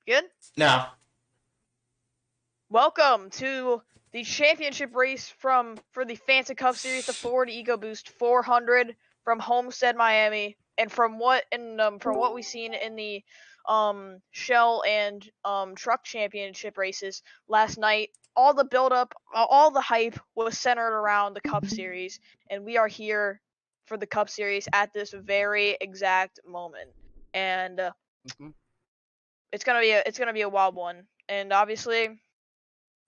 Good? No. Welcome to the championship race for the Fanta Cup Series, the Ford EcoBoost 400 from Homestead-Miami, and from what we've seen in the Shell and Truck Championship races last night, all the build-up, all the hype was centered around the Cup Series, and we are here for the Cup Series at this very exact moment, and it's gonna be a wild one, and obviously.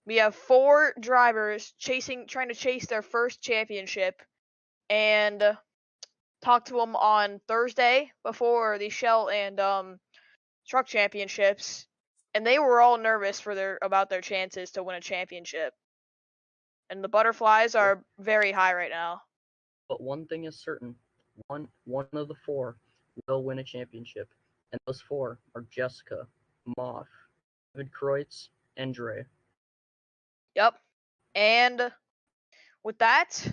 We have 4 drivers trying to chase their first championship, and talked to them on Thursday before the Shell and Truck Championships, and they were all nervous about their chances to win a championship. And the butterflies are very high right now. But one thing is certain: one of the 4 will win a championship, and those 4 are Jessica, Moff, David Kreutz, and Dre. Yep. And with that,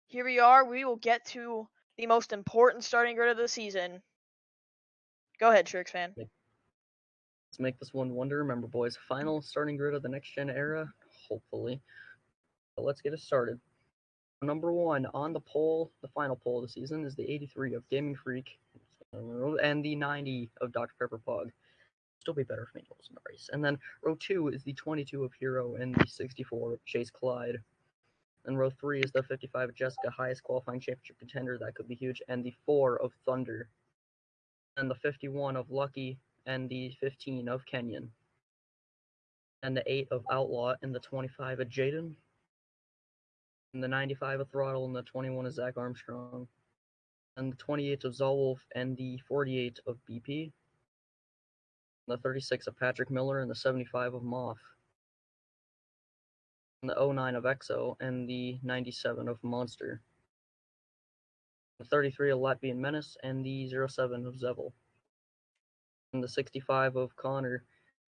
here we are. We will get to the most important starting grid of the season. Go ahead, Trix fan. Let's make this one to remember, boys. Final starting grid of the next gen era, hopefully. But let's get it started. Number 1 on the poll, the final poll of the season, is the 83 of Gaming Freak, and the 90 of Dr. Pepper Pog. Still be better if Manuel was in the race. And then row 2 is the 22 of Hero and the 64 of Chase Clyde. And row 3 is the 55 of Jessica, highest qualifying championship contender. That could be huge. And the 4 of Thunder. And the 51 of Lucky. And the 15 of Kenyon. And the 8 of Outlaw. And the 25 of Jaden. And the 95 of Throttle. And the 21 of Zach Armstrong. And the 28 of Zolwolf. And the 48 of BP. And the 36 of Patrick Miller. And the 75 of Moff. And the 09 of EXO, and the 97 of Monster. The 33 of Latvian Menace, and the 07 of Zevel. And the 65 of Connor,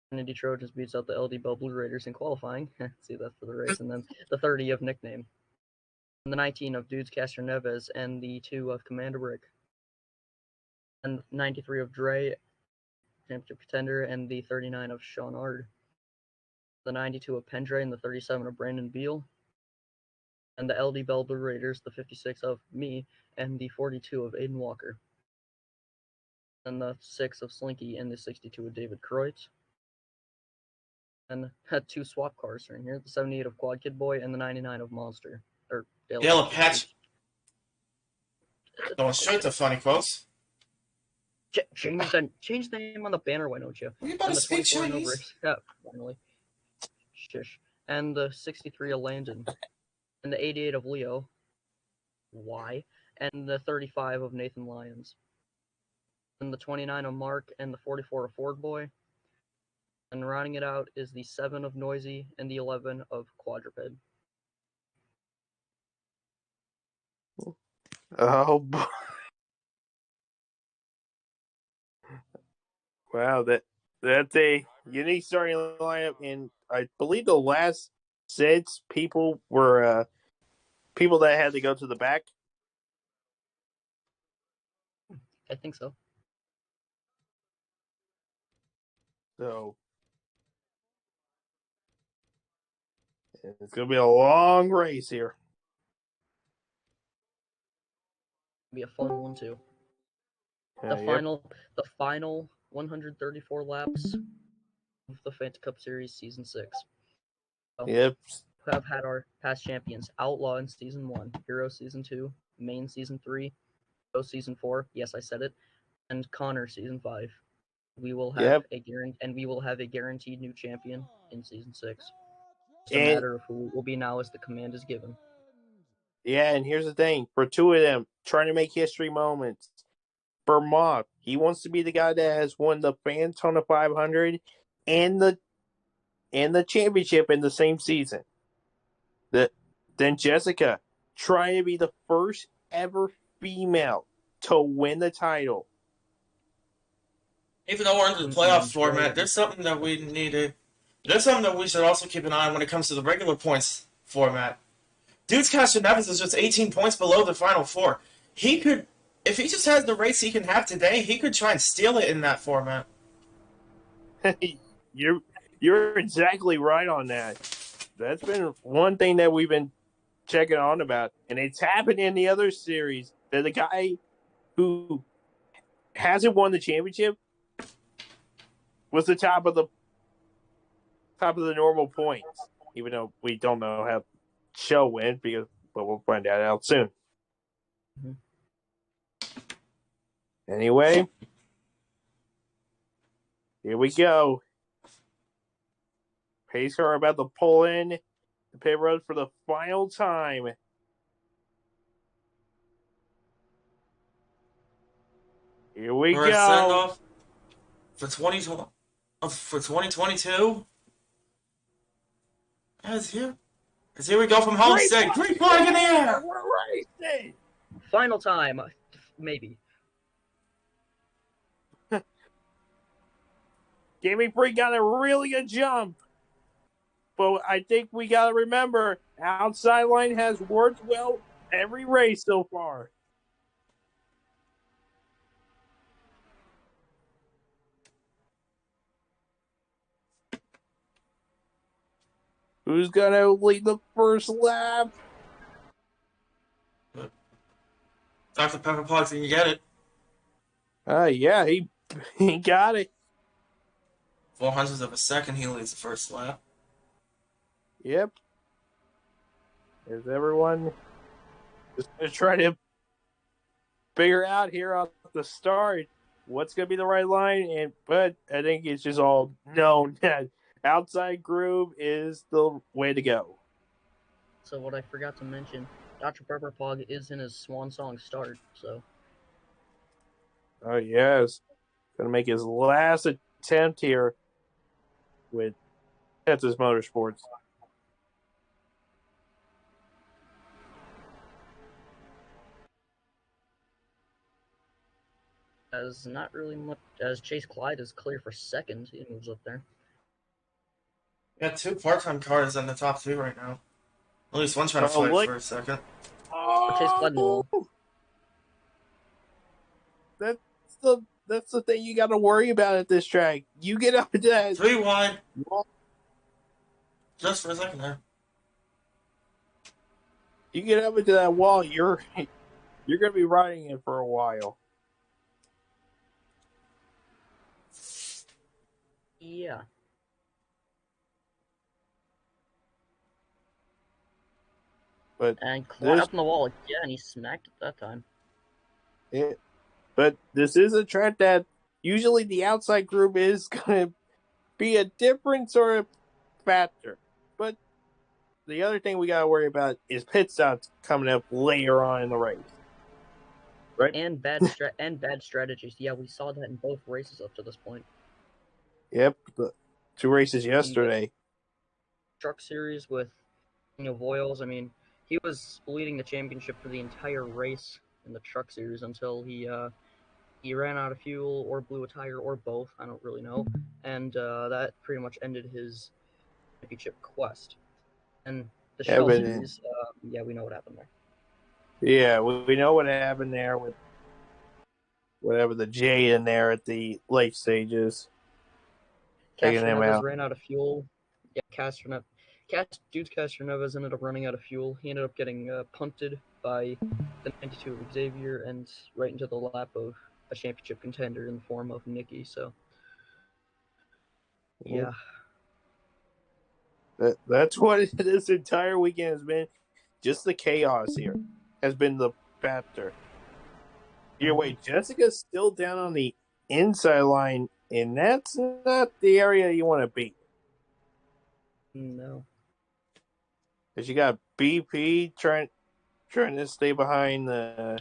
Kennedy Trojans beats out the LD Bell Blue Raiders in qualifying. See that for the race. And then the 30 of Nickname. And the 19 of Dudes Castro Neves, and the 2 of Commander Brick. And the 93 of Dre, championship contender, and the 39 of Sean Ard. The 92 of Pendray, and the 37 of Brandon Beal. And the LD Bell Blue Raiders, the 56 of me, and the 42 of Aiden Walker. And the 6 of Slinky, and the 62 of David Kreutz. And had 2 swap cars in here, the 78 of Quad Kid Boy, and the 99 of Monster. Or Dale Apache. Going straight to funny quotes. Change the name on the banner, why don't you? You better speak Chinese. Yeah, finally. Shish. And the 63 of Landon. And the 88 of Leo. Why? And the 35 of Nathan Lyons. And the 29 of Mark, and the 44 of Ford Boy. And rounding it out is the 7 of Noisy, and the 11 of Quadruped. Oh boy. Wow, that's a unique starting lineup, and I believe the last 6 people were people that had to go to the back. I think so. So it's gonna be a long race here. Be a fun one too. The final 134 laps of the Fanta Cup Series Season 6. So Yep. We have had our past champions: Outlaw in Season 1, Hero Season 2, Main Season 3, Go Season 4. Yes, I said it. And Connor Season 5. We will have a guaranteed new champion in Season 6. It's a matter of who it will be now as the command is given. Yeah, and here's the thing: for 2 of them, trying to make history moments. For Mob, he wants to be the guy that has won the Fantona 500 and the championship in the same season. Then Jessica, trying to be the first ever female to win the title. Even though we're in the playoff format, there's something that we needed. There's something that we should also keep an eye on when it comes to the regular points format. Dudes Castro Neves is just 18 points below the final 4. He could, if he just has the race he can have today, he could try and steal it in that format. You're exactly right on that. That's been one thing that we've been checking on about, and it's happened in the other series that the guy who hasn't won the championship was the top of the normal points, even though we don't know how show went but we'll find that out soon. Mm-hmm. Anyway, here we go. Pace car about to pull in the pit road for the final time. Here we For a send go. off for 2022. As here we go from Homestead. Great flag in the air. What a race! Final time, maybe. Gaming Freak got a really good jump. But I think we got to remember, outside line has worked well every race so far. Who's going to lead the first lap? Dr. Pepper Potts, can you get it? Yeah, he got it. 400ths of a second, he leads the first lap. Yep. Is everyone just going to try to figure out here at the start what's going to be the right line? But I think it's just all known that outside groove is the way to go. So what I forgot to mention, Dr. Pepper Pog is in his swan song start, so. Oh, yes. Going to make his last attempt here with Texas Motorsports. As not really much as Chase Clyde is clear for second, he moves up there. We got 2 part-time cars in the top 2 right now. At least one's trying to fight for a second. Chase Clyde in the wall. That's the thing you got to worry about at this track. You get up to that 3 wide. Just for a second there. You get up into that wall, you're going to be riding it for a while. Yeah. And Clyde up in the wall again. He smacked it that time. Yeah, but this is a track that usually the outside group is going to be a different sort of factor. But the other thing we got to worry about is pit stops coming up later on in the race. Right? And bad strategies. Yeah, we saw that in both races up to this point. Yep, the 2 races yesterday. Truck series with Voiles. I mean, he was leading the championship for the entire race in the truck series until he ran out of fuel or blew a tire or both. I don't really know, and that pretty much ended his championship quest. And the Shell series, yeah, we know what happened there. Yeah, we know what happened there with whatever the J in there at the late stages. Castroneves ran out of fuel. Yeah, Dudes Castroneves ended up running out of fuel. He ended up getting punted by the 92 of Xavier and right into the lap of a championship contender in the form of Nicky. So, yeah. That's what this entire weekend has been. Just the chaos here has been the factor. Your way, Jessica's still down on the inside line, and that's not the area you want to be. No. Because you got BP trying to stay behind the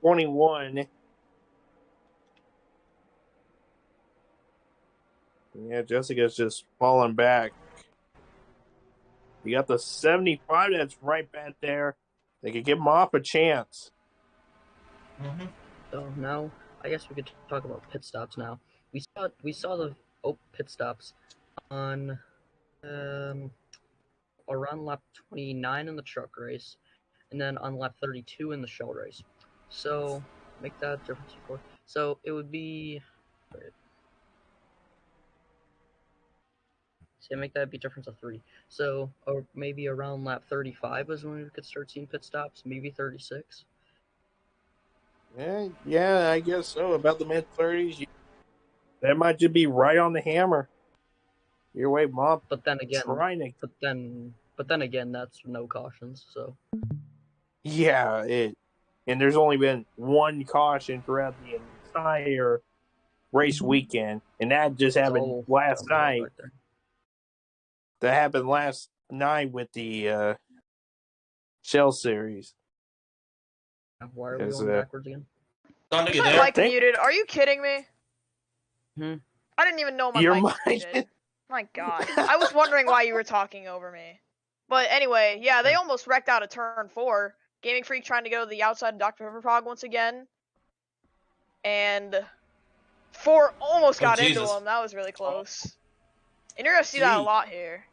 21. Yeah, Jessica's just falling back. You got the 75 that's right back there. They could give him off a chance. Mm-hmm. So now, I guess we could talk about pit stops now. We saw the pit stops on around lap 29 in the truck race, and then on lap 32 in the shell race. So make that difference before. So it would be. say make that be a difference of 3. So, or maybe around lap 35 is when we could start seeing pit stops. Maybe 36. Yeah, I guess so. About the mid-30s, that might just be right on the hammer. Your way, Mom. But then again, Trying to. but then again, that's no cautions. So Yeah, and there's only been one caution throughout the entire race weekend, and that just it's happened all last downhill night. back there. That happened last night with the Shell Series. Why are we Is, going backwards again? Thunder, Is you my there? mic muted? Are you kidding me? I didn't even know my Your mic was mic- muted. My God. I was wondering why you were talking over me. But anyway, yeah, they almost wrecked out of turn 4. Gaming Freak trying to go to the outside of Dr. Pepperpog once again. And 4 almost got into Jesus. him. That was really close. And you're going to see that a Gee. lot here.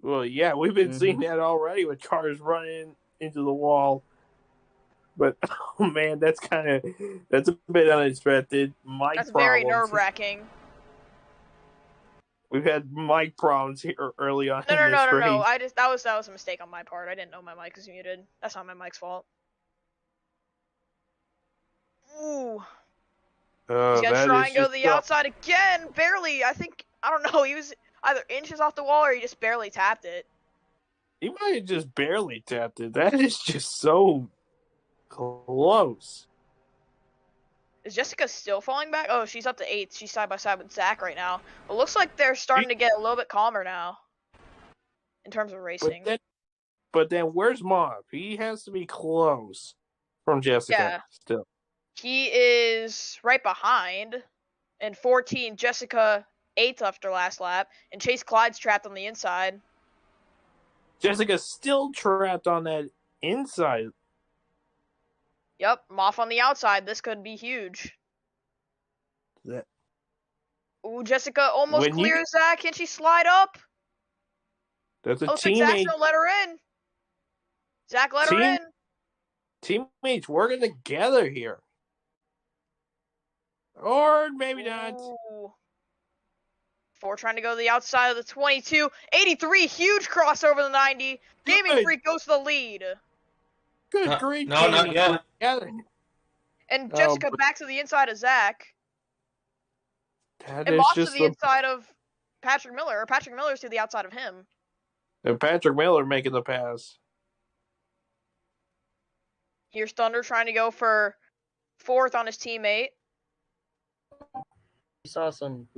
Well, yeah, we've been seeing that already with cars running into the wall. But oh man, that's a bit unexpected. That's very nerve-wracking. We've had mic problems here early on in this race. No. That was a mistake on my part. I didn't know my mic was muted. That's not my mic's fault. Ooh. He's gonna try and go to the outside again. Barely. I don't know. He was either inches off the wall or he just barely tapped it. He might have just barely tapped it. That is just so close. Is Jessica still falling back? Oh, she's up to 8th. She's side by side with Zach right now. It looks like they're starting to get a little bit calmer now in terms of racing. But then where's Mob? He has to be close from Jessica still. He is right behind. And 14, Jessica 8th after last lap. And Chase Clyde's trapped on the inside. Jessica's still trapped on that inside. Yep, Moff on the outside. This could be huge. Ooh, Jessica almost clears Zach. Can she slide up? That's a teammate. Like Zach's gonna let her in. Zach let her in. Teammates working together here. Or maybe not. 4 trying to go to the outside of the 22. 83, huge crossover the 90. Gaming Freak goes to the lead. Good grief. No, not yet. And Jessica back to the inside of Zach. And Moss to the inside of Patrick Miller. Or Patrick Miller's to the outside of him. And Patrick Miller making the pass. Here's Thunder trying to go for 4th on his teammate. We saw some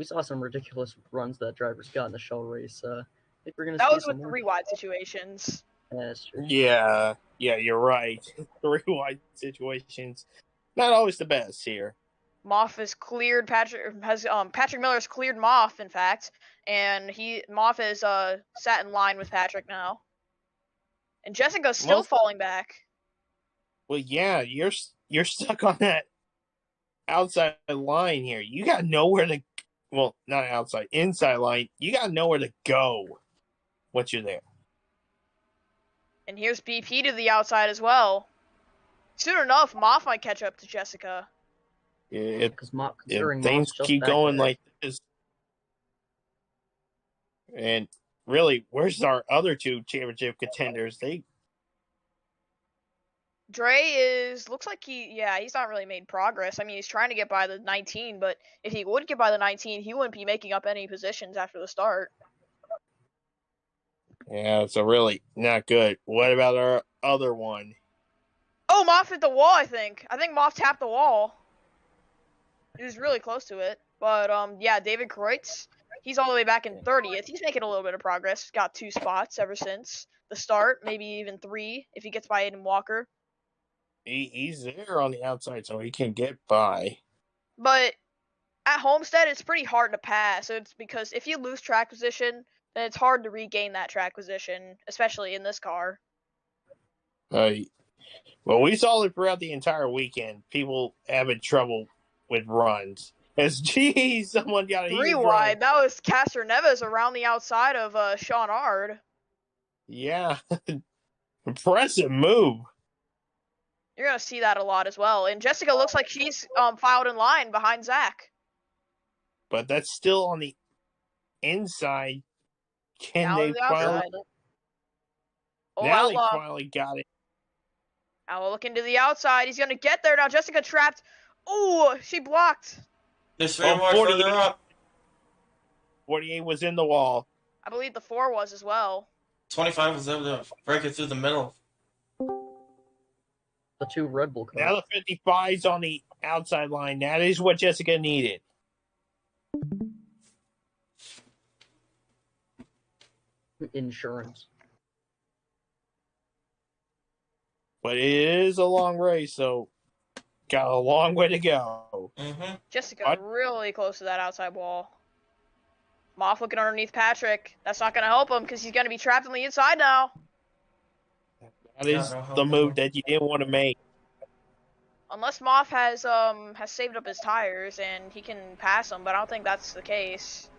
ridiculous runs that drivers got in the shell race. I think we're gonna. That see was with 3 wide situations. Yeah, that's true. Yeah, you're right. 3 wide situations, not always the best here. Moff has cleared Patrick Miller's cleared Moff, in fact, and Moff is sat in line with Patrick now. And Jessica's still falling back. Well, yeah, you're stuck on that outside line here. You got nowhere to, well, not outside, inside line. You got nowhere to go once you're there. And here's BP to the outside as well. Soon enough, Moff might catch up to Jessica. Because things keep going like this. And really, where's our other 2 championship contenders? Dre looks like he's not really made progress. I mean, he's trying to get by the 19, but if he would get by the 19, he wouldn't be making up any positions after the start. Yeah, so really not good. What about our other one? Oh, Moff hit the wall, I think. I think Moff tapped the wall. He was really close to it. But, David Kreutz, he's all the way back in 30th. He's making a little bit of progress. Got 2 spots ever since the start, maybe even 3 if he gets by Aiden Walker. He's there on the outside, so he can get by. But at Homestead, it's pretty hard to pass. It's because if you lose track position, then it's hard to regain that track position, especially in this car. Well, we saw it throughout the entire weekend. People having trouble with runs. Someone got a 3 wide. That was Castor Neves around the outside of Sean Ard. Yeah. Impressive move. You're going to see that a lot as well. And Jessica looks like she's filed in line behind Zach. But that's still on the inside Can Now they to the finally? outside. Oh, Now they Outlaw. finally got it. Outlaw looking to the outside. He's going to get there. Now Jessica trapped. Ooh, she blocked. There's 3 Oh, more 48. further up. 48 was in the wall. I believe the 4 was as well. 25 was able to break it through the middle. The 2 Red Bull Now cars. the 55's on the outside line. That is what Jessica needed. Insurance. But it is a long race, so got a long way to go. Mm-hmm. Jessica's really close to that outside wall. Moff looking underneath Patrick. That's not going to help him because he's going to be trapped on the inside now. That is the move that you didn't want to make. Unless Moff has saved up his tires and he can pass him, but I don't think that's the case.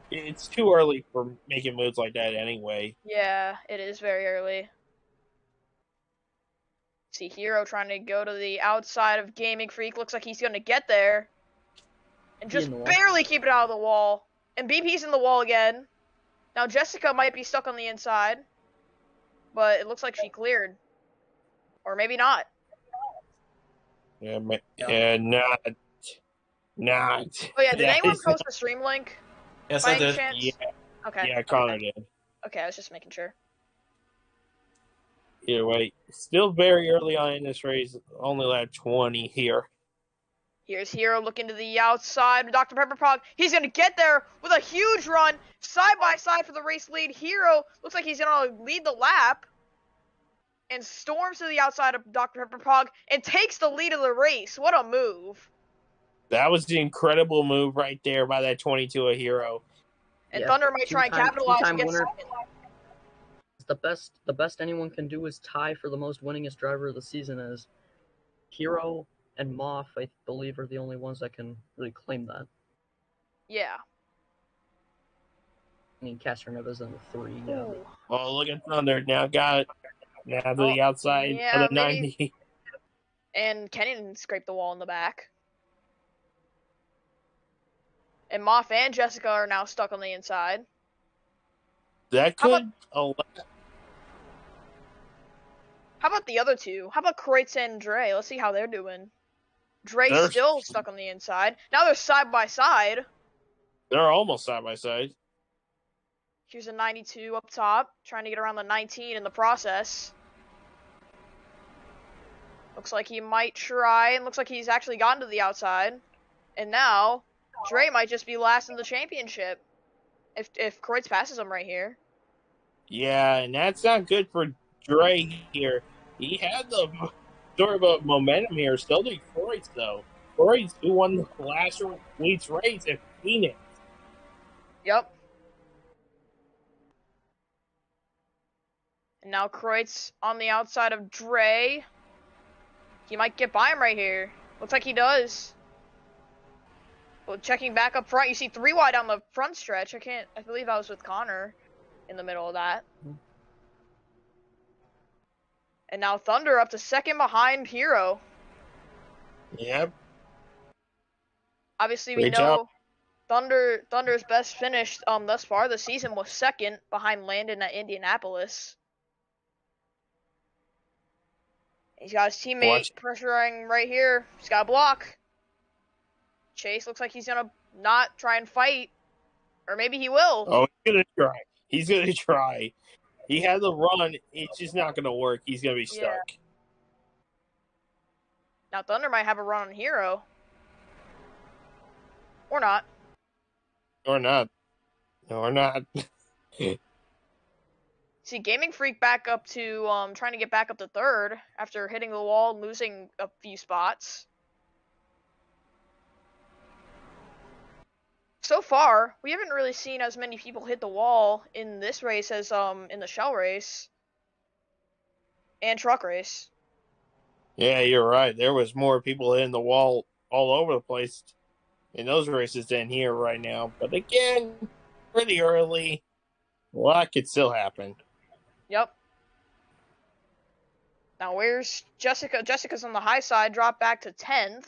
It's too early for making moves like that anyway. Yeah, it is very early. See Hero trying to go to the outside of Gaming Freak. Looks like he's going to get there. And just barely keep it out of the wall. And BP's in the wall again. Now Jessica might be stuck on the inside. But it looks like she cleared. Or maybe not. Yeah, not. Oh yeah, did anyone post the stream link? Yes, I did. Chance? Yeah. Okay. Yeah, Connor did. Okay, I was just making sure. Either way, still very early on in this race. Only lap 20 here. Here's Hero looking to the outside. Dr. Pepper Pog, he's going to get there with a huge run. Side by side for the race lead. Hero looks like he's going to lead the lap. And storms to the outside of Dr. Pepper Pog and takes the lead of the race. What a move. That was the incredible move right there by that 22 a Hero. And Thunder might try and capitalize and get second. The best anyone can do is tie for the most winningest driver of the season. As Hero and Moff, I believe, are the only ones that can really claim that. Yeah. I mean, Castroneves is in the 3. Yeah. Oh, look at Thunder. Now got it. Now to the outside of the 90. And Kenyon scraped the wall in the back. And Moff and Jessica are now stuck on the inside. That could. How about the other two? How about Kreitz and Dre? Let's see how they're doing. Dre's still stuck on the inside. Now they're side by side. They're almost side by side. Here's a 92 up top, trying to get around the 19 in the process. Looks like he might try, and looks like he's actually gotten to the outside. And now, Dre might just be last in the championship. If Kreitz passes him right here. Yeah, and that's not good for Dre here. He had the sort of a momentum here. Still did Kreitz, though. Kreitz, who won the last week's race at Phoenix. Yep. And now Kreitz on the outside of Dre. He might get by him right here. Looks like he does. Well, checking back up front, you see 3 wide on the front stretch. I believe I was with Connor in the middle of that. And now Thunder up to second behind Hero. Yep. Obviously, we know Thunder's best finish thus far this season was second behind Landon at Indianapolis. He's got his teammate pressuring right here. He's got a block. Chase looks like he's gonna not try and fight. Or maybe he will. Oh, he's gonna try. He's gonna try. He had the run. It's just not gonna work. He's gonna be stuck. Yeah. Now Thunder might have a run on Hero. Or not. Or not. Or not. See, Gaming Freak back up to, trying to get back up to third after hitting the wall and losing a few spots. So far, we haven't really seen as many people hit the wall in this race as, in the shell race. And truck race. Yeah, you're right. There was more people hitting the wall all over the place in those races than here right now. But again, pretty early. A lot could still happen. Yep. Now where's Jessica? Jessica's on the high side, dropped back to 10th.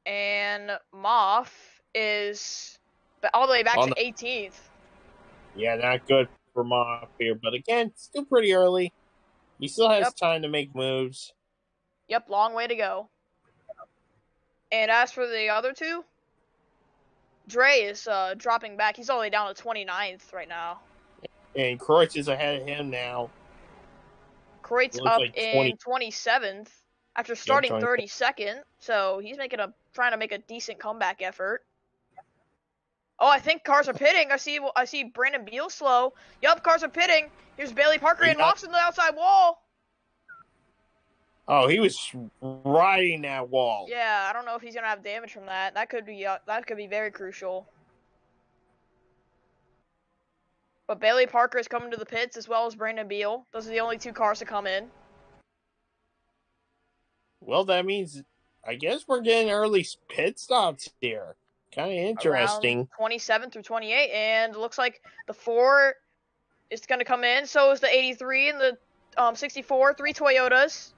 And Moff is all the way back to 18th. Yeah, not good for Moff here, but again, still pretty early. He still has Yep. time to make moves. Yep, long way to go. And as for the other two, Dre is dropping back. He's all the way down to 29th right now. And Kreutz is ahead of him now. Kreutz It looks up like in 27th after starting 32nd, so he's trying to make a decent comeback effort. Oh, I think cars are pitting. I see Brandon Beal slow. Yup, cars are pitting. Here's Bailey Parker and Moss in the outside wall. Oh, he was riding that wall. Yeah, I don't know if he's gonna have damage from that. That could be very crucial. But Bailey Parker is coming to the pits as well as Brandon Beal. Those are the only two cars to come in. Well, that means I guess we're getting early pit stops here. Kind of interesting. Around 27 through 28, and it looks like the 4 is going to come in. So is the 83 and the 64, 3 Toyotas.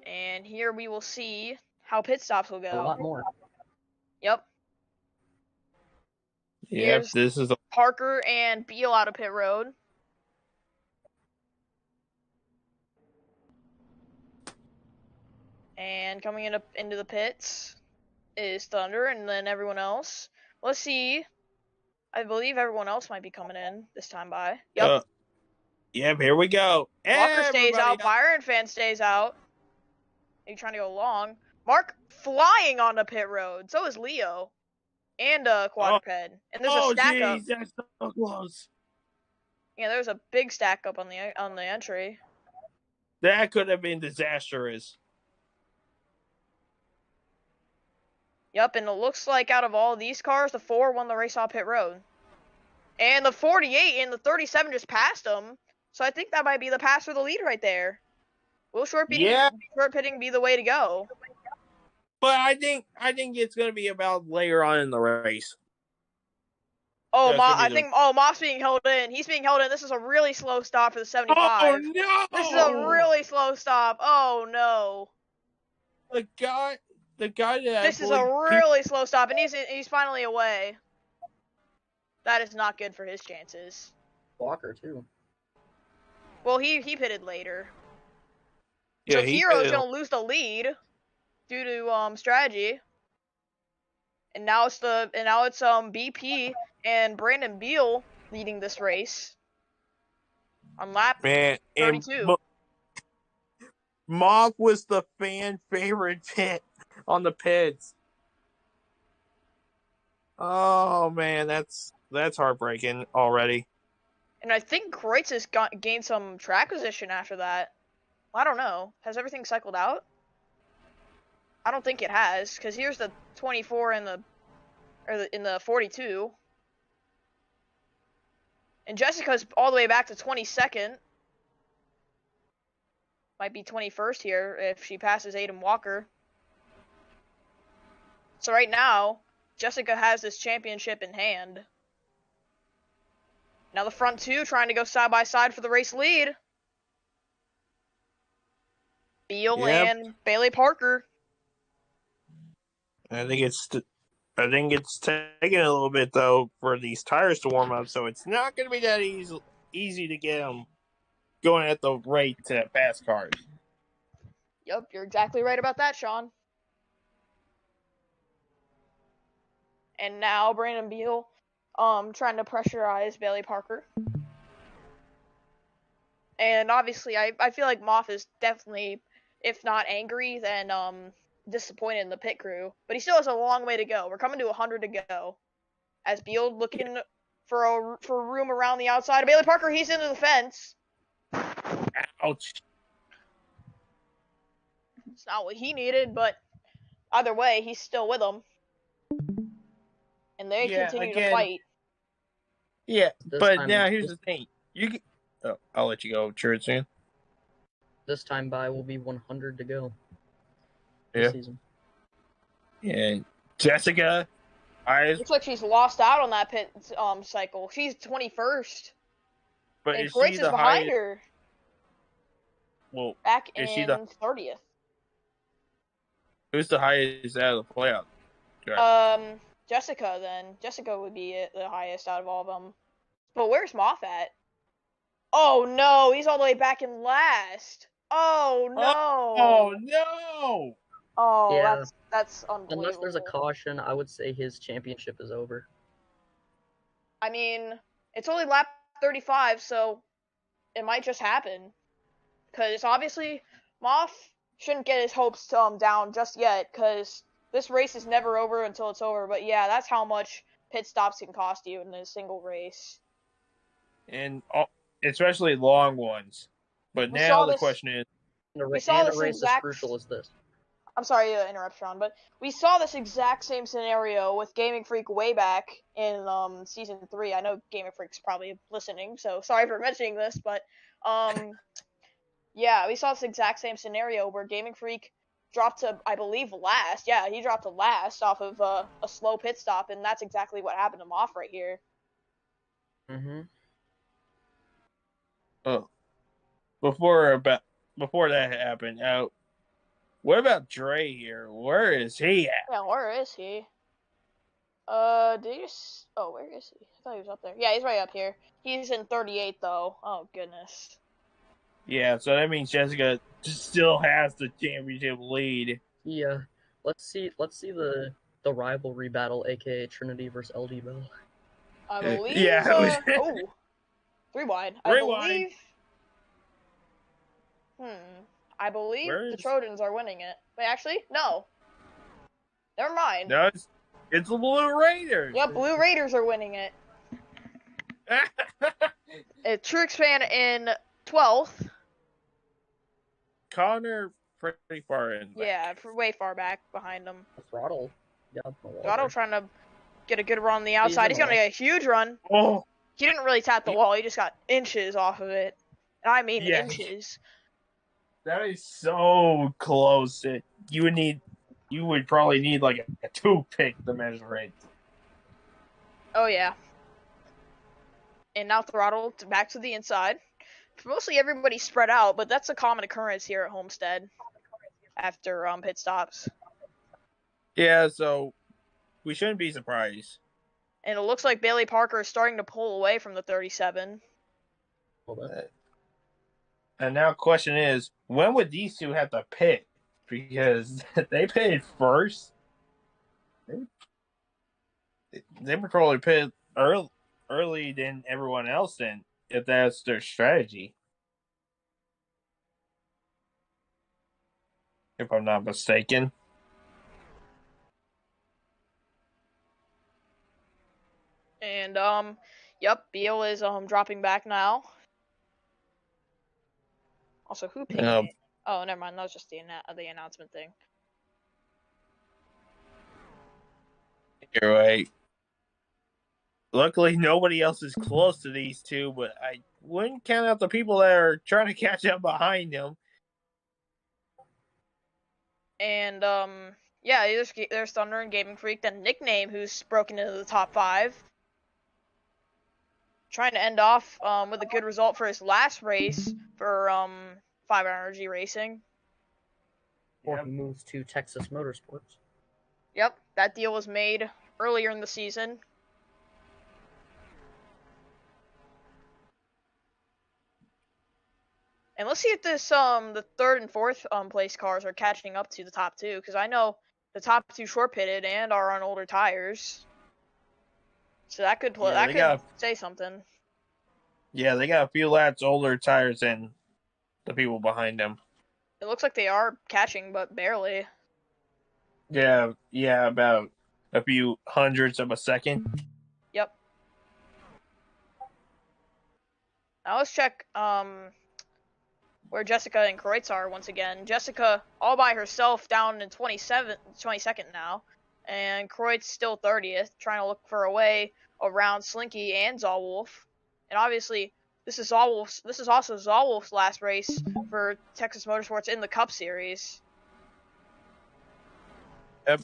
And here we will see how pit stops will go. A lot more. Yep. Yep, this is Parker and Beal out of pit road. And coming into the pits is Thunder, and then everyone else. Let's see. I believe everyone else might be coming in this time by. Yep. Yep, here we go. Walker stays out. Byron fan stays out. Are you trying to go long? Mark flying on the pit road. So is Leo. And Quadruped. And there's a stack up. That's so close. Yeah, there's a big stack up on the entry. That could have been disastrous. Yep, and it looks like out of all these cars, the 4 won the race off pit road. And the 48 and the 37 just passed them. So I think that might be the pass for the lead right there. Will short pitting be the way to go? But I think it's going to be about later on in the race. Oh, Moff's being held in. He's being held in. This is a really slow stop for the 75. Oh, no! This is a really slow stop. Oh, no. The guy that This is a really slow stop, and he's finally away. That is not good for his chances. Walker, too. Well, he pitted later. Yeah, so Hero's going to lose the lead due to strategy. And now it's BP and Brandon Beal leading this race on lap 32. Mock was the fan favorite pit on the pits. Oh man, that's heartbreaking already. And I think Kreutz has gained some track position after that. I don't know. Has everything cycled out? I don't think it has, because here's the 24 in the 42. And Jessica's all the way back to 22nd. Might be 21st here if she passes Aiden Walker. So right now, Jessica has this championship in hand. Now the front 2 trying to go side by side for the race lead. Beal and Bailey Parker. I think it's taking a little bit though for these tires to warm up, so it's not going to be that easy to get them going at the rate to pass cars. Yep, you're exactly right about that, Sean. And now Brandon Beal trying to pressurize Bailey Parker. And obviously I feel like Moff is definitely, if not angry, then disappointed in the pit crew. But he still has a long way to go. We're coming to 100 to go. As Beal looking for room around the outside. Bailey Parker, he's into the fence. Ouch. It's not what he needed, but either way, he's still with him. And they continue to fight. Yeah, but now here's the thing. I'll let you go, Church. This time by will be 100 to go. Yeah. Season. Yeah. Jessica, looks like she's lost out on that pit cycle. She's 21st. But and Kreutz is behind her. Well, back in 30th. Who's the highest out of the playoff? Jessica then. Jessica would be the highest out of all of them. But where's Moth at? Oh no, he's all the way back in last. Oh no. Oh no! Oh, Yeah. that's Unless there's a unbelievable. caution, I would say his championship is over. I mean, it's only lap 35, so it might just happen. Because obviously, Moth shouldn't get his hopes down just yet, because this race is never over until it's over. But yeah, that's how much pit stops can cost you in a single race. And especially long ones. But We now saw the this. question is, We saw And a this race as exact. crucial as this. I'm sorry to interrupt, Sean, but we saw this exact same scenario with Gaming Freak way back in season 3. I know Gaming Freak's probably listening, so sorry for mentioning this, but yeah, we saw this exact same scenario where Gaming Freak dropped to, I believe, last. Yeah, he dropped to last off of a slow pit stop, and that's exactly what happened to Moff right here. Mm-hmm. oh, before that happened, what about Dre here? Where is he at? Yeah, where is he? Did he just... Oh, where is he? I thought he was up there. Yeah, he's right up here. He's in 38, though. Oh, goodness. Yeah, so that means Jessica still has the championship lead. Yeah. Let's see the rivalry battle, aka Trinity versus LD Bell. I believe... Yeah, it was... oh. 3 wide. I Rewind. believe... I believe the Where is... Trojans are winning it. Wait, actually? No. Never mind. No, it's the Blue Raiders. Yep, Blue Raiders are winning it. Truexpan in 12th. Connor pretty far in. Back. Yeah, way far back behind him. Throttle. Yeah, Throttle trying to get a good run on the outside. He's going to get a huge run. Oh. He didn't really tap the wall. He just got inches off of it. And I mean inches. That is so close. You would probably need like a toothpick to measure it. Oh yeah. And now Throttle back to the inside. Mostly everybody spread out, but that's a common occurrence here at Homestead after pit stops. Yeah, so we shouldn't be surprised. And it looks like Bailey Parker is starting to pull away from the 37. And now the question is, when would these two have to pit? Because they pitted first. They would probably pit early than everyone else then, if that's their strategy. If I'm not mistaken. And yep, Beal is dropping back now. Also, who picked it? Oh, never mind. That was just the announcement thing. You're right. Luckily, nobody else is close to these two, but I wouldn't count out the people that are trying to catch up behind them. And yeah, there's Thunder and Gaming Freak. Then Nickname, who's broken into the top 5. Trying to end off with a good result for his last race for 5 Energy Racing. Or he moves to Texas Motorsports. Yep, that deal was made earlier in the season. And let's see if this the 3rd and 4th place cars are catching up to the top 2, because I know the top 2 short pitted and are on older tires. So that could say something. Yeah, they got a few laps older tires than the people behind them. It looks like they are catching, but barely. Yeah, about a few hundredths of a second. Yep. Now let's check where Jessica and Kreutz are once again. Jessica all by herself down in 22nd now, and Kreutz still 30th, trying to look for a way around Slinky and Zawolf. And obviously, this is also Zawolf's last race for Texas Motorsports in the Cup Series. Yep.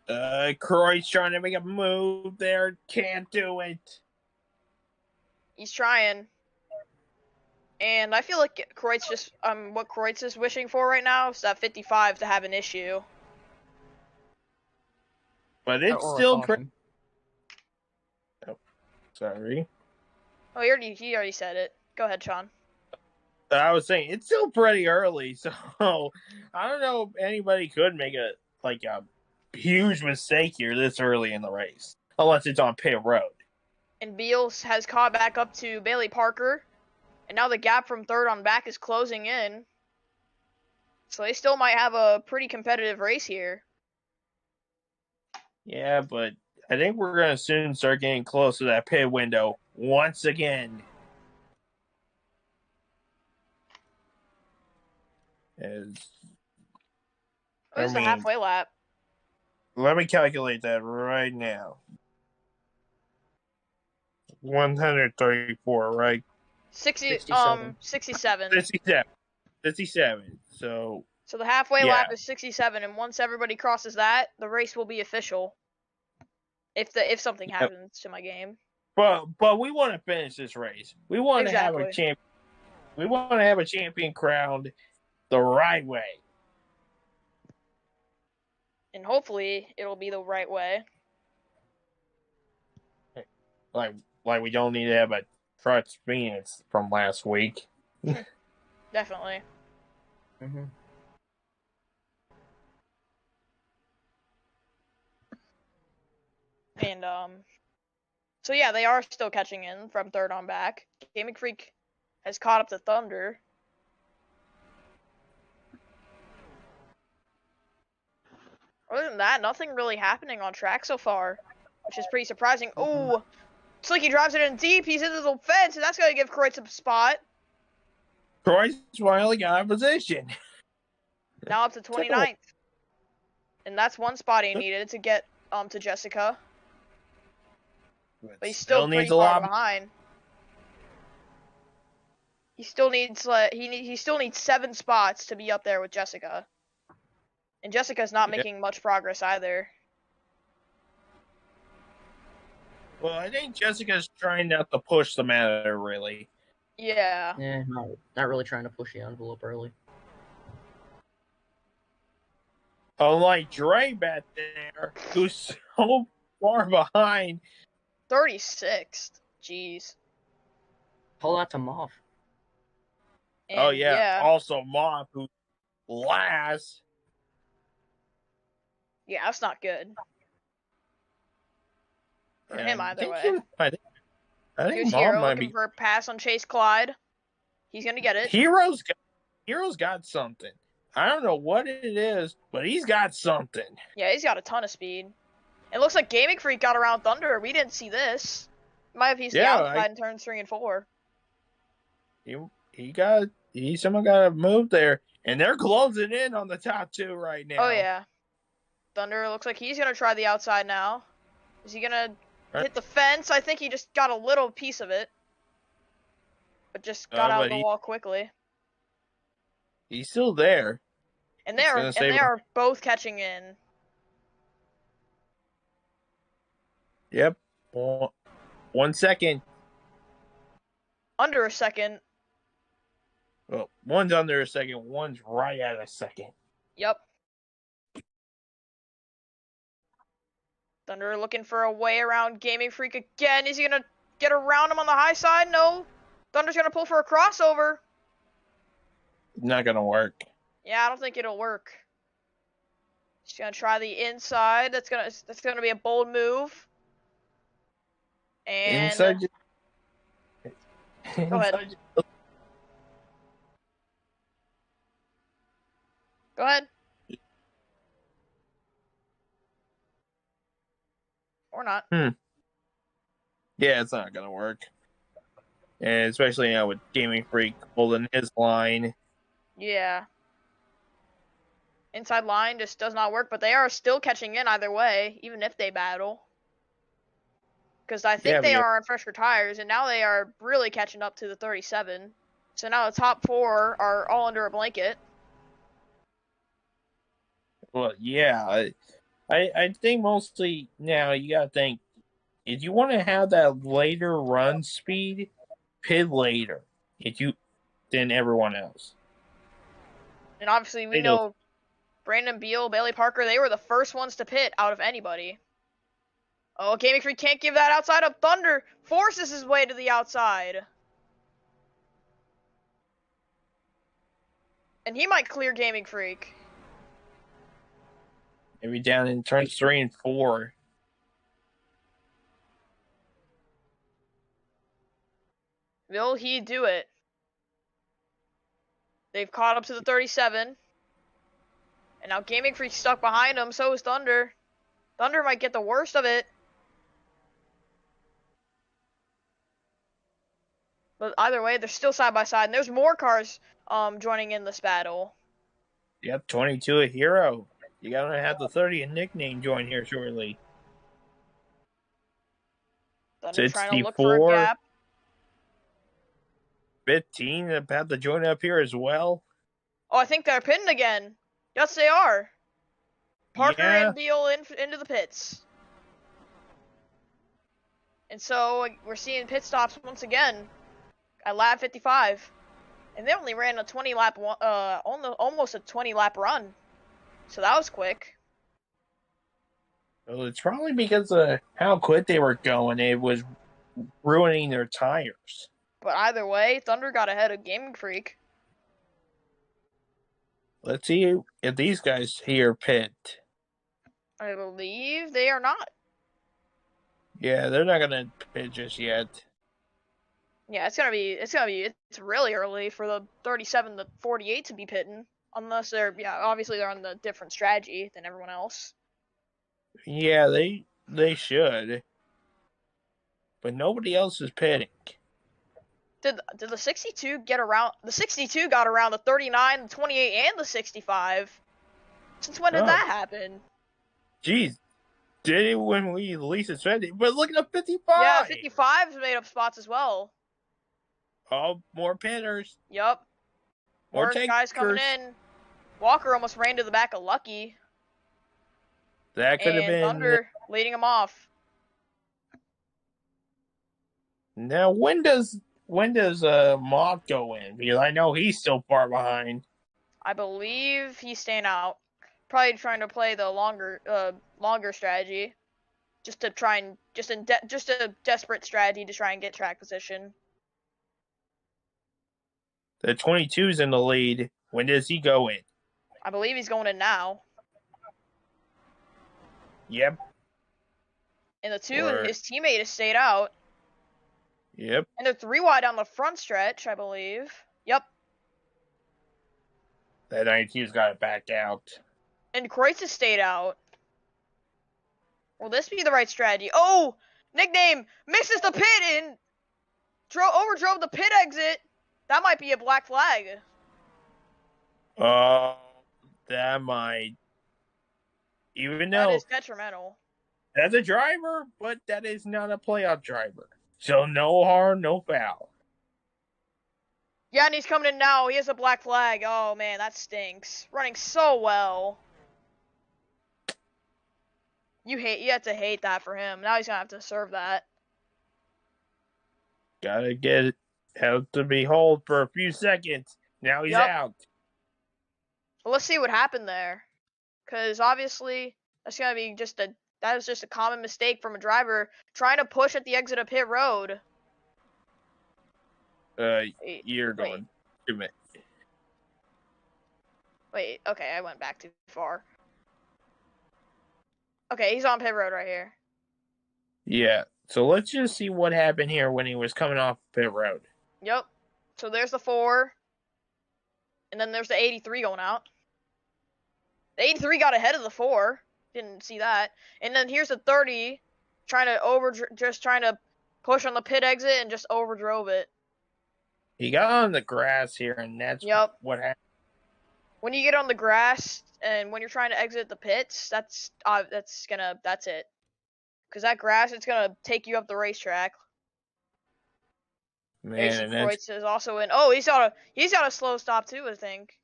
Kreutz trying to make a move there, can't do it. He's trying. And I feel like Kreutz just what Kreutz is wishing for right now is that 55 to have an issue. But it's Or a still pretty. caution. Oh, sorry. Oh, he already said it. Go ahead, Sean. I was saying it's still pretty early, so I don't know if anybody could make a huge mistake here this early in the race, unless it's on pit road. And Beals has caught back up to Bailey Parker, and now the gap from third on back is closing in. So they still might have a pretty competitive race here. Yeah, but I think we're gonna soon start getting close to that pit window once again. Where's the halfway lap? Let me calculate that right now. 134, right? 67. 67. 57. So So the halfway Yeah. lap is 67, and once everybody crosses that, the race will be official. If something happens to my game. but we want to finish this race. We want to have a Exactly. champ. We want to have a champion crowned the right way. And hopefully it'll be the right way. Like we don't need to have a Trust Phoenix from last week. Definitely. Mm-hmm. And so yeah, they are still catching in from third on back. Gaming Freak has caught up to Thunder. Other than that, nothing really happening on track so far, which is pretty surprising. Oh, Slicky drives it in deep. He's into the fence, and that's gonna give Kreutz a spot. Troy's finally got a position. Now up to 29th. And that's one spot he needed to get to Jessica. But he's still pretty needs a far lot. behind. He still needs he still needs 7 spots to be up there with Jessica. And Jessica's not making much progress either. Well, I think Jessica's trying not to push the matter, really. Yeah. Yeah, not really trying to push the envelope early. Unlike Dre back there, who's so far behind. 36th. Jeez. Pull that to Moff. And, Oh yeah. Also Moff, who last. Yeah, that's not good. For him either way. I think Here's Moff Hero might looking be. for a pass on Chase Clyde. He's gonna get it. Hero's got something. I don't know what it is, but he's got something. Yeah, he's got a ton of speed. It looks like Gaming Freak got around Thunder. We didn't see this. Might have pieced the outside in turns 3 and 4. Someone got a move there, and they're closing in on the top 2 right now. Oh yeah. Thunder looks like he's gonna try the outside now. Is he gonna hit the fence? I think he just got a little piece of it. But just got out of the wall quickly. He's still there. And they are both catching in. Yep. 1 second. Under a second. Well, one's under a second, one's right at a second. Yep. Thunder looking for a way around Gaming Freak again. Is he gonna get around him on the high side? No. Thunder's gonna pull for a crossover. Not gonna work. Yeah, I don't think it'll work. He's gonna try the inside. That's gonna be a bold move. And inside. Go ahead. Go ahead. Or not. Yeah, it's not gonna work. And especially now with Gaming Freak holding his line. Yeah. Inside line just does not work, but they are still catching in either way, even if they battle. Because I think they are on fresher tires, and now they are really catching up to the 37. So now the top 4 are all under a blanket. Well, yeah. I think mostly now you gotta think, if you want to have that later run speed, pit later than everyone else. And obviously we know Brandon Beal, Bailey Parker, they were the first ones to pit out of anybody. Oh, Gaming Freak can't give that outside up. Thunder forces his way to the outside. And he might clear Gaming Freak. Maybe down in turns 3 and 4. Will he do it? They've caught up to the 37. And now Gaming Freak's stuck behind him, so is Thunder. Thunder might get the worst of it. But either way, they're still side by side, and there's more cars joining in this battle. Yep, 22 a hero. You gotta have the 30 a nickname join here shortly. Thunder trying to look for a gap. 15 about to join up here as well. Oh, I think they're pitting again. Yes, they are. Parker and Beal into the pits. And so we're seeing pit stops once again at lap 55. And they only ran a 20 lap, almost a 20 lap run. So that was quick. Well, it's probably because of how quick they were going. It was ruining their tires. But either way, Thunder got ahead of Gaming Freak. Let's see if these guys here pit. I believe they are not. Yeah, they're not gonna pit just yet. Yeah, it's really early for the 37 to 48 to be pitting. Unless obviously they're on the different strategy than everyone else. Yeah, they should. But nobody else is pitting. Did the 62 get around? The 62 got around the 39, the 28, and the 65. Since when did that happen? Jeez, did it when we least expected? But look at the 55. Yeah, 55's made up spots as well. Oh, more pitters. Yup. More guys coming in. Walker almost ran to the back of Lucky. That could have been Thunder leading him off. Now, when does Moth go in? Because I know he's still far behind. I believe he's staying out. Probably trying to play the longer strategy, just a desperate strategy to try and get track position. The 22's in the lead. When does he go in? I believe he's going in now. Yep. And the 2, his teammate has stayed out. Yep. And they're 3 wide on the front stretch, I believe. Yep. That 92's got it back out. And Kreutz has stayed out. Will this be the right strategy? Oh! Nickname misses the pit and overdrove the pit exit. That might be a black flag. Oh, that might. Even though that is detrimental. That's a driver, but that is not a playoff driver. So no harm, no foul. Yeah, and he's coming in now. He has a black flag. Oh, man, that stinks. Running so well. You have to hate that for him. Now he's going to have to serve that. Gotta get it. Have to be hold for a few seconds. Now he's out. Well, let's see what happened there. Because obviously, that's going to be that was just a common mistake from a driver trying to push at the exit of pit road. You're going. 2 minutes. Wait, okay, I went back too far. Okay, he's on pit road right here. Yeah, so let's just see what happened here when he was coming off pit road. Yep. So there's the 4. And then there's the 83 going out. The 83 got ahead of the 4. Didn't see that. And then here's the 30 trying to push on the pit exit and just overdrove it. He got on the grass here, and that's what happened. When you get on the grass and when you're trying to exit the pits, that's it. Because that grass, it's gonna take you up the racetrack. Man, and Kreutz is also in. Oh, he's got a slow stop too, I think.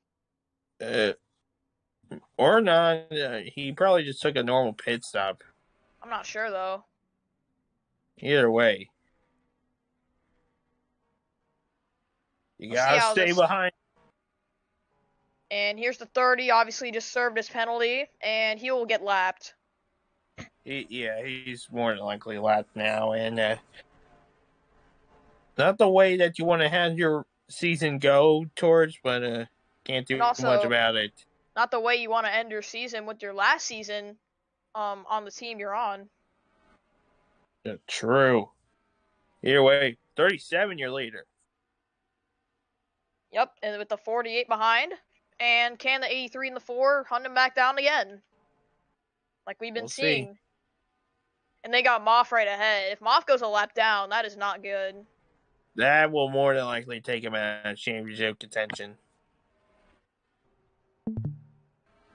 Or not. He probably just took a normal pit stop. I'm not sure though. Either way, you gotta stay behind. And here's the 30. Obviously, just served his penalty, and he will get lapped. He's more than likely lapped now, and not the way that you want to have your season go towards, but can't And do much also, about it. not the way you want to end your season with your last season on the team you're on. Yeah, true. Either way, 37 your leader. Yep, and with the 48 behind, and can the 83 and the 4 hunt him back down again? Like we've been We'll seeing. see. And they got Moff right ahead. If Moff goes a lap down, that is not good. That will more than likely take him out of championship contention.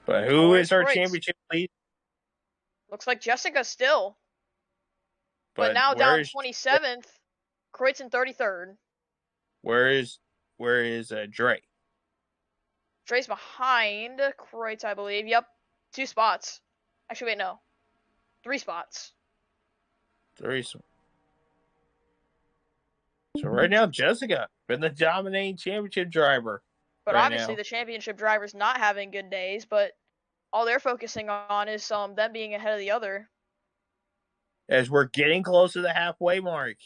But who Where's is our Kreutz? championship lead? Looks like Jessica still. But now down where's 27th, Kreutz in 33rd. where is Dre? Dre's behind Kreutz, I believe. Yep, 2 spots. Actually, wait, no. 3 spots. So right now, Jessica been the dominating championship driver. But right obviously now. the championship driver's not having good days, but all they're focusing on is them being ahead of the other. As we're getting close to the halfway mark.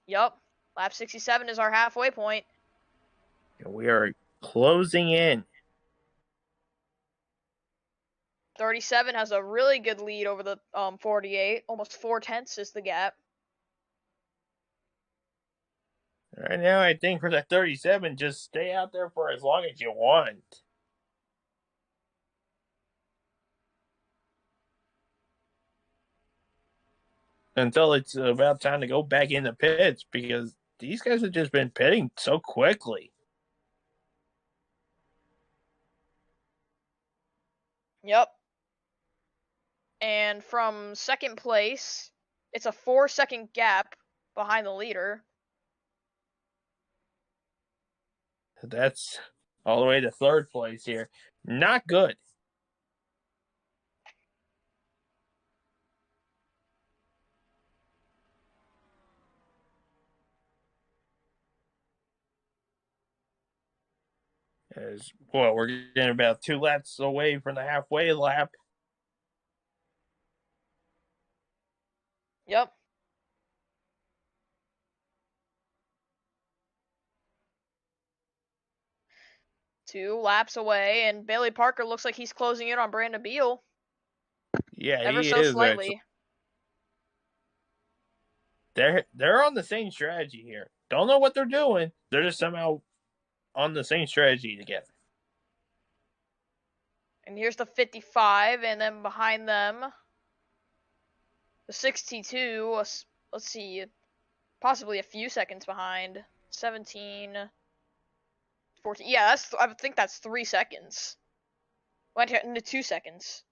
Yup. Lap 67 is our halfway point. And we are closing in. 37 has a really good lead over the 48. Almost 4/10 is the gap. Right now, I think for that 37, just stay out there for as long as you want. Until it's about time to go back in the pits, because these guys have just been pitting so quickly. Yep. And from second place, it's a 4-second gap behind the leader. That's all the way to third place here. Not good. We're getting about 2 laps away from the halfway lap. Yep. Two laps away, and Bailey Parker looks like he's closing in on Brandon Beal. Yeah, Ever he so is slightly. Actually. They're on the same strategy here. Don't know what they're doing. They're just somehow on the same strategy together. And here's the 55, and then behind them, the 62. Let's see, possibly a few seconds behind. 17, 14. Yeah, I think that's 3 seconds. Went into 2 seconds.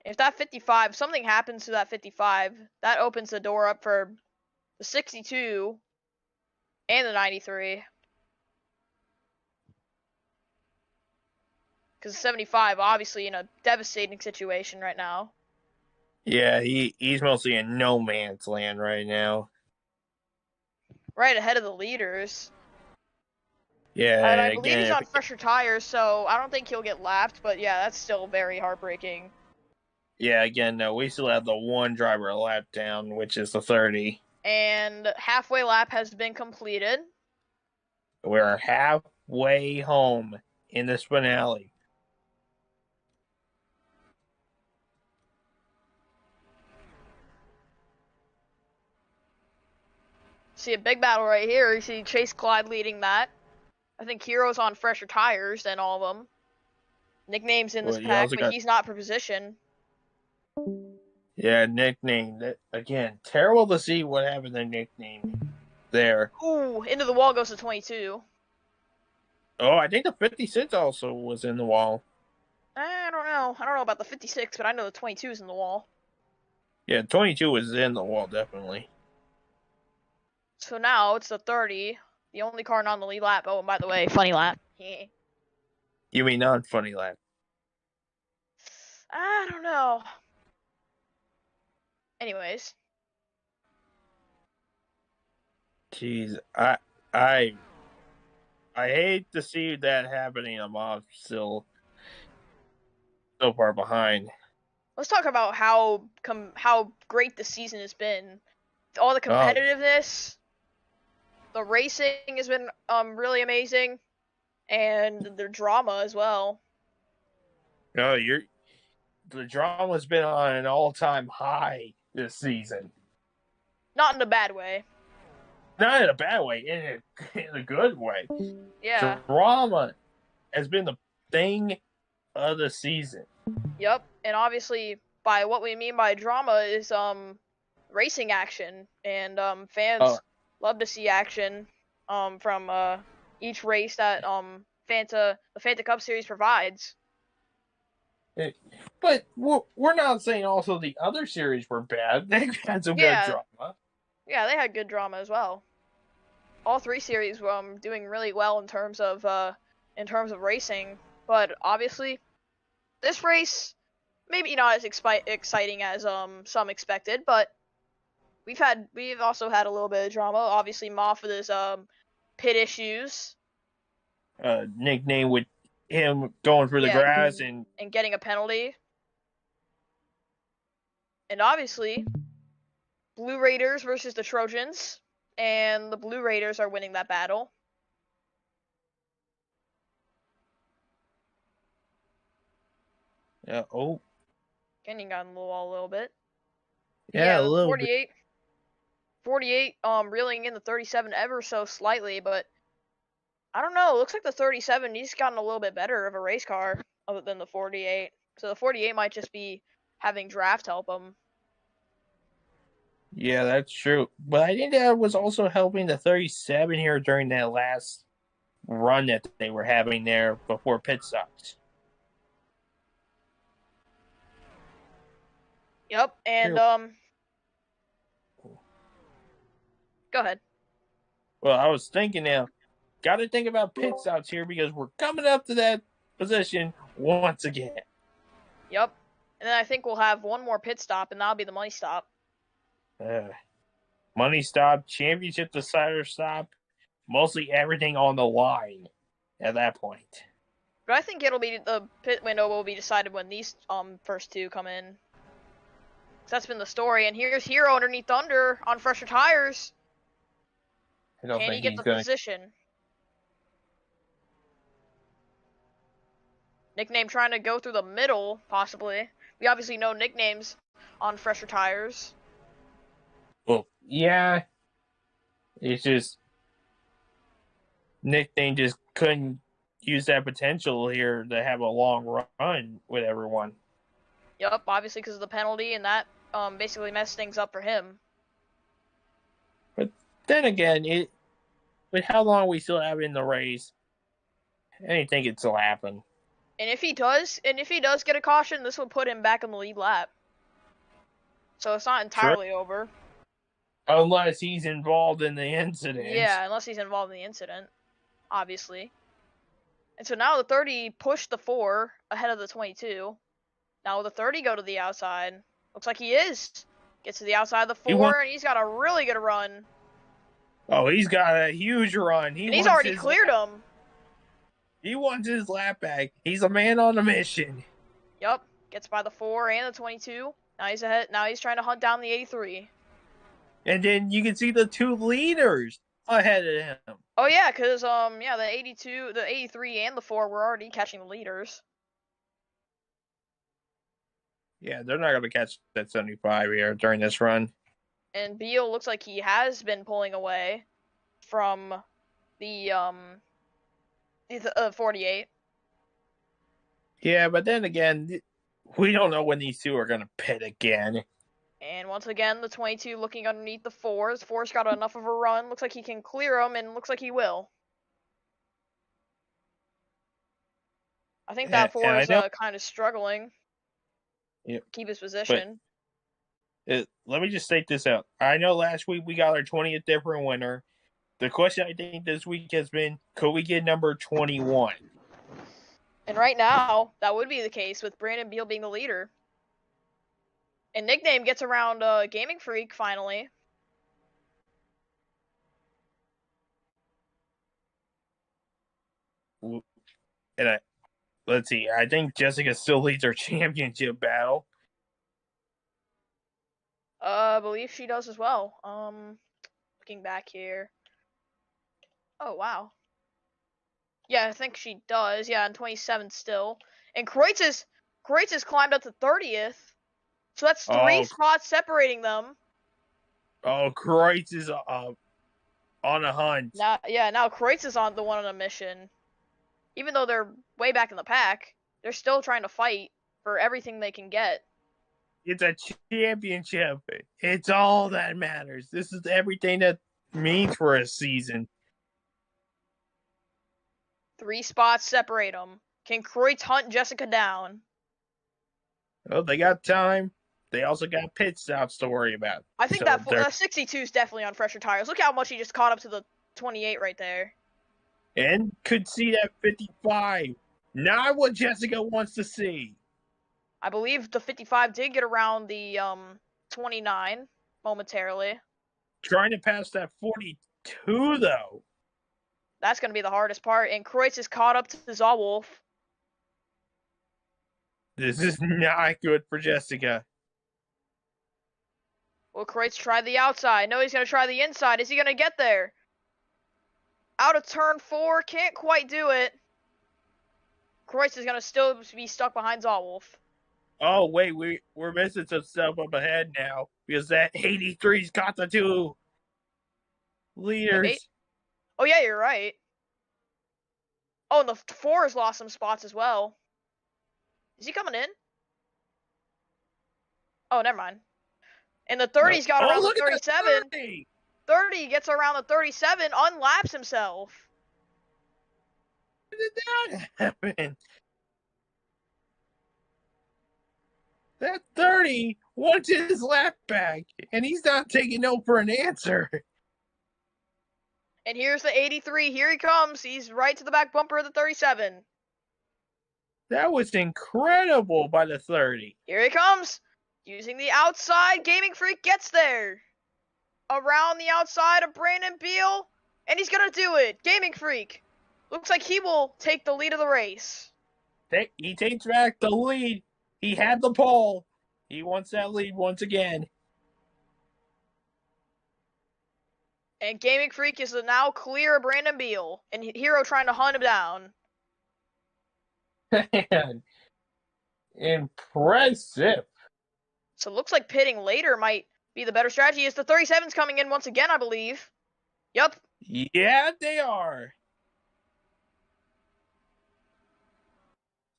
If that 55, something happens to that 55, that opens the door up for the 62 and the 93. Because 75, obviously in a devastating situation right now. Yeah, he's mostly in no man's land right now. Right ahead of the leaders. Yeah, and I believe he's on fresher tires, so I don't think he'll get lapped, but yeah, that's still very heartbreaking. Yeah, again, no, we still have the one driver lap down, which is the 30. And halfway lap has been completed. We're halfway home in this finale. See a big battle right here. You see Chase Clyde leading that. I think Hero's on fresher tires than all of them. Nicknames in this pack, but he's not for position. Yeah, nickname. Again, terrible to see what happened to nickname there. Ooh, into the wall goes the 22. Oh, I think the 56 also was in the wall. I don't know. I don't know about the 56, but I know the 22 is in the wall. Yeah, 22 was in the wall, definitely. So now it's the 30. The only car not on the lead lap. Oh, and by the way, funny lap. You mean non-funny lap? I don't know. Anyways. Jeez, I hate to see that happening. I'm off still. so far behind. Let's talk about how great the season has been. All the competitiveness, the racing has been really amazing, and the drama as well. No, the drama's been on an all-time high this season. Not in a bad way. Not in a bad way, in a good way. Yeah. Drama has been the thing of the season. Yep. And obviously, by what we mean by drama is racing action, and fans love to see action from each race that the Fanta Cup Series provides. But we're not saying also the other series were bad. They had some good drama. Yeah, they had good drama as well. All three series were doing really well in terms of racing, but obviously this race maybe not as exciting as some expected, but we've also had a little bit of drama. Obviously, Moff with his pit issues. Nickname with him going through the grass and getting a penalty. And obviously, Blue Raiders versus the Trojans, and the Blue Raiders are winning that battle. Yeah. Oh. Getting on the wall a little bit. Yeah, a little 48. 48, reeling in the 37 ever so slightly, but I don't know. It looks like the 37, he's gotten a little bit better of a race car other than the 48. So the 48 might just be having draft help him. Yeah, that's true. But I think that was also helping the 37 here during that last run that they were having there before pit stops. Yep, and go ahead. Well, I was thinking now, got to think about pit stops here because we're coming up to that position once again. Yep, and then I think we'll have one more pit stop, and that'll be the money stop. Money stop, championship decider stop, mostly everything on the line at that point. But I think the pit window will be decided when these first two come in. So that's been the story, and here's Hero underneath Thunder on fresher tires. Can he get the position? Nickname trying to go through the middle, possibly. We obviously know nicknames on fresher tires. Well, yeah. It's just Nickname just couldn't use that potential here to have a long run with everyone. Yep, obviously because of the penalty, and that basically messed things up for him. But then again, with how long we still have in the race, I didn't think it'd still happen. And if he does get a caution, this will put him back in the lead lap. So it's not entirely over. Unless he's involved in the incident. Yeah, unless he's involved in the incident, obviously. And so now the 30 pushed the 4 ahead of the 22. Now will the 30 go to the outside? Looks like he is. Gets to the outside of the 4, and he's got a really good run. Oh, he's got a huge run. He's already cleared him. He wants his lap back. He's a man on a mission. Yup. Gets by the 4 and the 22. Now he's ahead. Now he's trying to hunt down the 83. And then you can see the 2 leaders ahead of him. Oh yeah, because the 82, the 83 and the 4 were already catching the leaders. Yeah, they're not going to catch that 75 here during this run. And Beal looks like he has been pulling away from the 48. Yeah, but then again, we don't know when these two are going to pit again. And once again, the 22 looking underneath the 4s. 4's got enough of a run. Looks like he can clear them, and looks like he will. I think that 4 is kind of struggling. Yep. Keep his position. But, let me just state this out. I know last week we got our 20th different winner. The question I think this week has been, could we get number 21? And right now, that would be the case with Brandon Beal being the leader. And Nickname gets around Gaming Freak finally. And let's see. I think Jessica still leads her championship battle. I believe she does as well. Looking back here. Oh, wow. Yeah, I think she does. Yeah, in 27th still. And Kreutz has climbed up to 30th. So that's 3 spots separating them. Oh, Kreutz is on a hunt. Now Kreutz is on a mission. Even though they're way back in the pack, they're still trying to fight for everything they can get. It's a championship. It's all that matters. This is everything that means for a season. 3 spots separate them. Can Kreutz hunt Jessica down? Oh, they got time. They also got pit stops to worry about. I think that 62 is definitely on fresher tires. Look how much he just caught up to the 28 right there. And could see that 55. Not what Jessica wants to see. I believe the 55 did get around the 29 momentarily. Trying to pass that 42, though. That's going to be the hardest part. And Kreutz is caught up to Zawolf. This is not good for Jessica. Will Kreutz try the outside? No, he's going to try the inside. Is he going to get there? Out of turn 4. Can't quite do it. Kreutz is going to still be stuck behind Zawolf. Oh, wait, we're missing some stuff up ahead now. Because that 83's got the 2 leaders. Maybe. Oh, yeah, you're right. Oh, and the 4 has lost some spots as well. Is he coming in? Oh, never mind. And the 30's got around the 37. 30 gets around the 37, unlaps himself. How did that happen? That 30 wants his lap back, and he's not taking no for an answer. And here's the 83. Here he comes. He's right to the back bumper of the 37. That was incredible by the 30. Here he comes. Using the outside. Gaming Freak gets there. Around the outside of Brandon Beal. And he's going to do it. Gaming Freak. Looks like he will take the lead of the race. He takes back the lead. He had the pole. He wants that lead once again. And Gaming Freak is now clear of Brandon Beal. And Hero trying to hunt him down. Man, impressive. So it looks like pitting later might be the better strategy. Is the 37's coming in once again, I believe. Yup. Yeah, they are.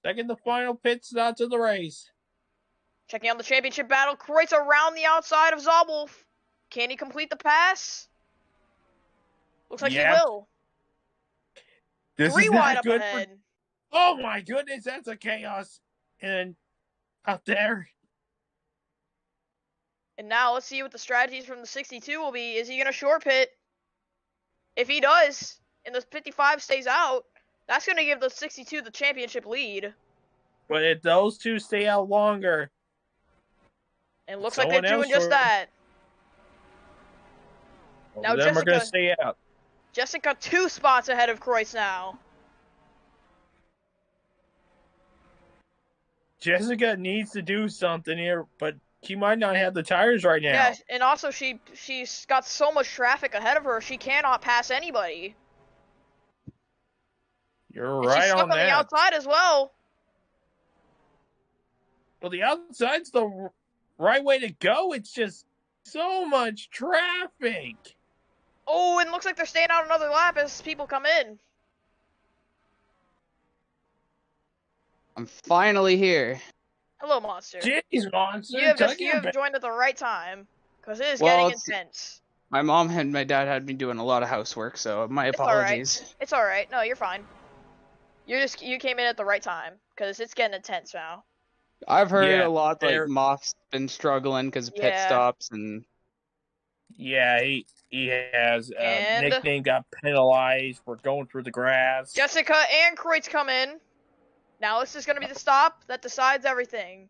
Second, the final pit stop to the race. Checking on the championship battle. Kreutz around the outside of Zawolf. Can he complete the pass? Looks like he will. This 3 is wide not up good ahead. Oh my goodness, that's a chaos. And out there. And now let's see what the strategies from the 62 will be. Is he going to short pit? If he does, and the 55 stays out, that's going to give the 62 the championship lead. But if those two stay out longer. And it looks like they're doing just that. Now Jessica, are going to stay out. Jessica 2 spots ahead of Kreutz now. Jessica needs to do something here, but she might not have the tires right now. Yeah, and also she's got so much traffic ahead of her, she cannot pass anybody. You're right she's stuck on that. The outside as well. Well, the outside's the right way to go. It's just so much traffic. Oh, and looks like they're staying out another lap as people come in. I'm finally here. Hello, Monster. Jeez, Monster. You have joined at the right time, because it is getting intense. My mom and my dad had me doing a lot of housework, so my apologies. It's alright. No, you're fine. You came in at the right time, because it's getting intense now. I've heard a lot like Moth's been struggling because of pit stops and. Yeah, he has. Nickname got penalized for going through the grass. Jessica and Kreutz come in. Now this is going to be the stop that decides everything.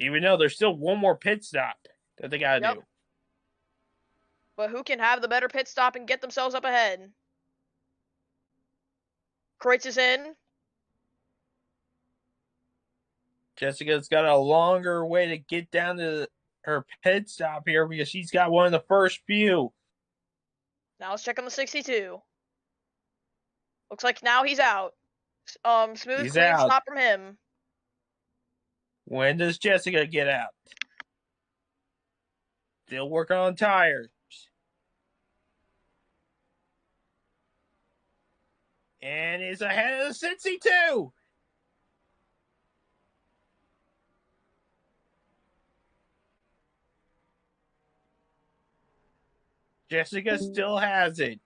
Even though there's still one more pit stop that they got to do. But who can have the better pit stop and get themselves up ahead? Kreutz is in. Jessica's got a longer way to get down to her pit stop here because she's got one of the first few. Now let's check on the 62. Looks like now he's out. Smooth, He's clean out. stop from him. When does Jessica get out? Still working on tires. And is ahead of the 62. Jessica still has it.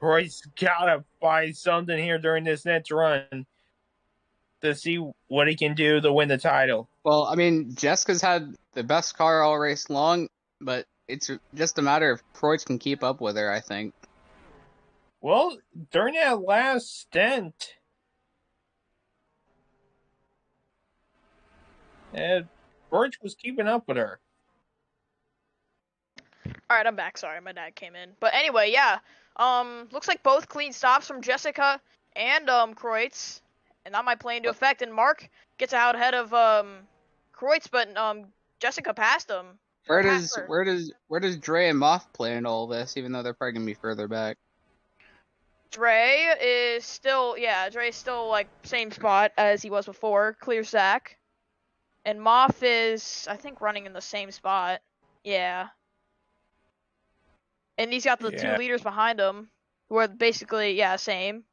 Roy's gotta find something here during this next run to see what he can do to win the title. Well, I mean, Jessica's had the best car all race long, but it's just a matter of Kreutz can keep up with her, I think. Well, during that last stint, Kreutz was keeping up with her. Alright, I'm back. Sorry, my dad came in. But anyway, yeah. Looks like both clean stops from Jessica and Kreutz. And that might play into effect. And Mark gets out ahead of Kreutz, but Jessica passed him. Where does Dre and Moff play in all this, even though they're probably gonna be further back? Dre is still like same spot as he was before, clear sack. And Moff is, I think, running in the same spot. Yeah. And he's got the 2 leaders behind him, who are basically, same.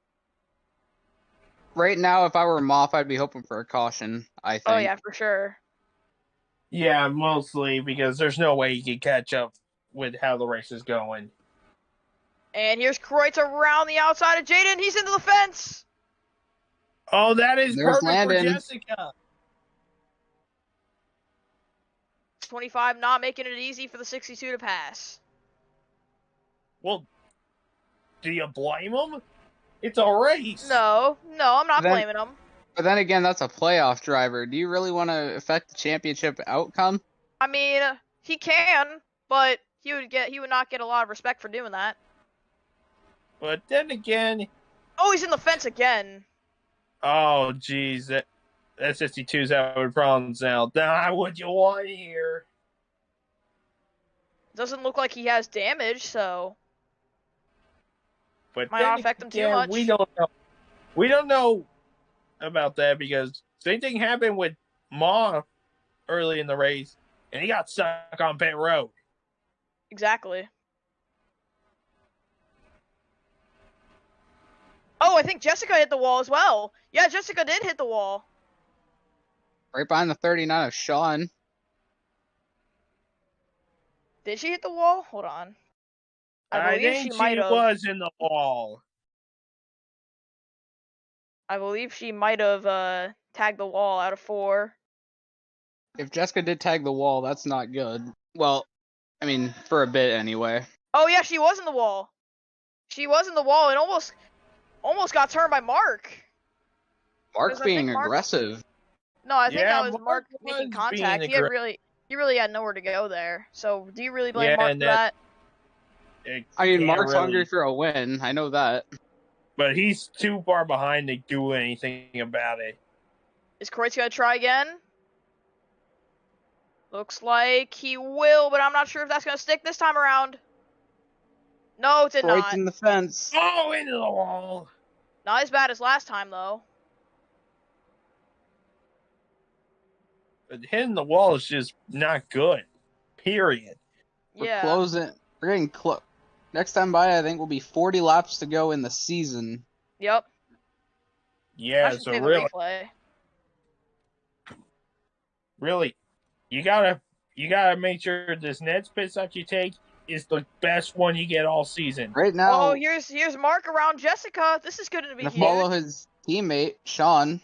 Right now, if I were Moff, I'd be hoping for a caution, I think. Oh, yeah, for sure. Yeah, mostly because there's no way he can catch up with how the race is going. And here's Kreutz around the outside of Jaden. He's into the fence. Oh, that is There's perfect Landon. for Jessica. 25 not making it easy for the 62 to pass. Well, do you blame him? It's a race. No, I'm not blaming him. But then again, that's a playoff driver. Do you really want to affect the championship outcome? I mean, he can, but he would not get a lot of respect for doing that. But then again... Oh, he's in the fence again. Oh, jeez. That 62's having problems now. Not what you want here. Doesn't look like he has damage, so... But might not affect him too much. We don't know. We don't know about that because same thing happened with Moff early in the race, and he got stuck on pit road. Exactly. Oh, I think Jessica hit the wall as well. Yeah, Jessica did hit the wall. Right behind the 39 of Sean. Did she hit the wall? Hold on. I think she was in the wall. I believe she might have tagged the wall out of 4. If Jessica did tag the wall, that's not good. Well, I mean, for a bit anyway. Oh yeah, she was in the wall. She was in the wall and almost got turned by Mark. Mark being aggressive. No, I think that was Mark was making contact. He really had nowhere to go there. So do you really blame Mark for that? I mean, Mark's hungry for a win. I know that. But he's too far behind to do anything about it. Is Kreutz going to try again? Looks like he will, but I'm not sure if that's going to stick this time around. No, it did not. Kreutz in the fence. Oh, into the wall. Not as bad as last time, though. But hitting the wall is just not good. Period. We're closing. We're getting close. Next time by, I think, will be 40 laps to go in the season. Yep. Yeah, so really, you gotta make sure this next pit stop you take is the best one you get all season. Right now. Oh, here's Mark around Jessica. This is going to be huge. Follow his teammate Sean.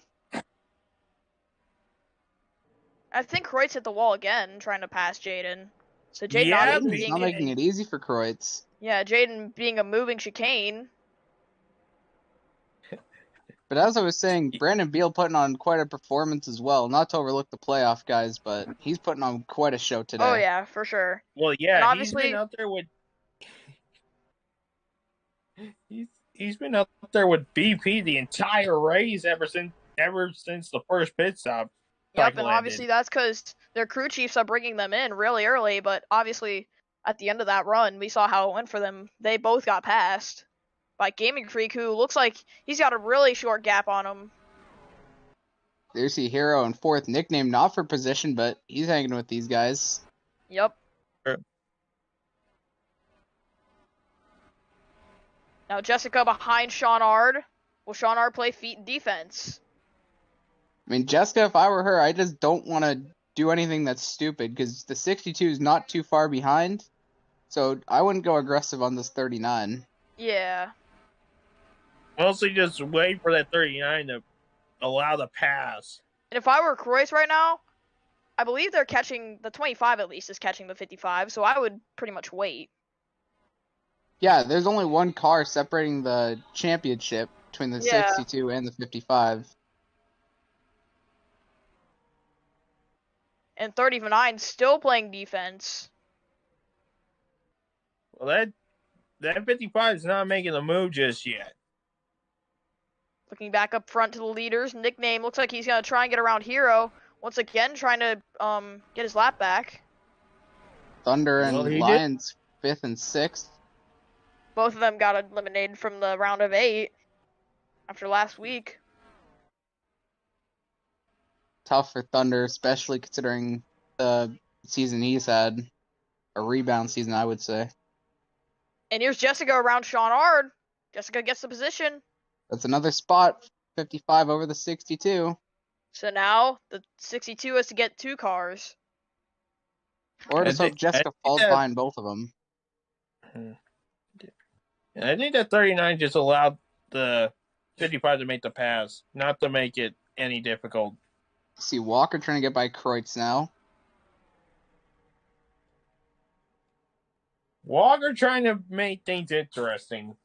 I think Kreutz hit the wall again, trying to pass Jaden. So Jaden not making it easy for Kreutz. Yeah, Jaden being a moving chicane. But as I was saying, Brandon Beal putting on quite a performance as well. Not to overlook the playoff guys, but he's putting on quite a show today. Oh yeah, for sure. Well, yeah, and obviously, he's been out there with. He's been up there with BP the entire race ever since the first pit stop. Yep, and obviously that's because their crew chiefs are bringing them in really early, but obviously at the end of that run, we saw how it went for them. They both got passed by Gaming Freak, who looks like he's got a really short gap on him. There's the hero in fourth, nickname not for position, but he's hanging with these guys. Yep. Sure. Now Jessica behind Sean Ard. Will Sean Ard play feet and defense? I mean, Jessica, if I were her, I just don't want to do anything that's stupid because the 62 is not too far behind. So I wouldn't go aggressive on this 39. Yeah. Mostly just wait for that 39 to allow the pass. And if I were Croix right now, I believe they're catching the 25 at least is catching the 55, so I would pretty much wait. Yeah, there's only one car separating the championship between the 62 and the 55. And 39 still playing defense. Well, that 55 is not making a move just yet. Looking back up front to the leaders, nickname looks like he's gonna try and get around Hero once again, trying to get his lap back. Thunder and Lions 5th and 6th. Both of them got eliminated from the round of 8 after last week. Tough for Thunder, especially considering the season he's had. A rebound season, I would say. And here's Jessica around Sean Ard. Jessica gets the position. That's another spot. 55 over the 62. So now the 62 has to get 2 cars. Or just hope Jessica falls behind both of them. I think that 39 just allowed the 55 to make the pass, not to make it any difficult. See Walker trying to get by Kreutz now. Walker trying to make things interesting.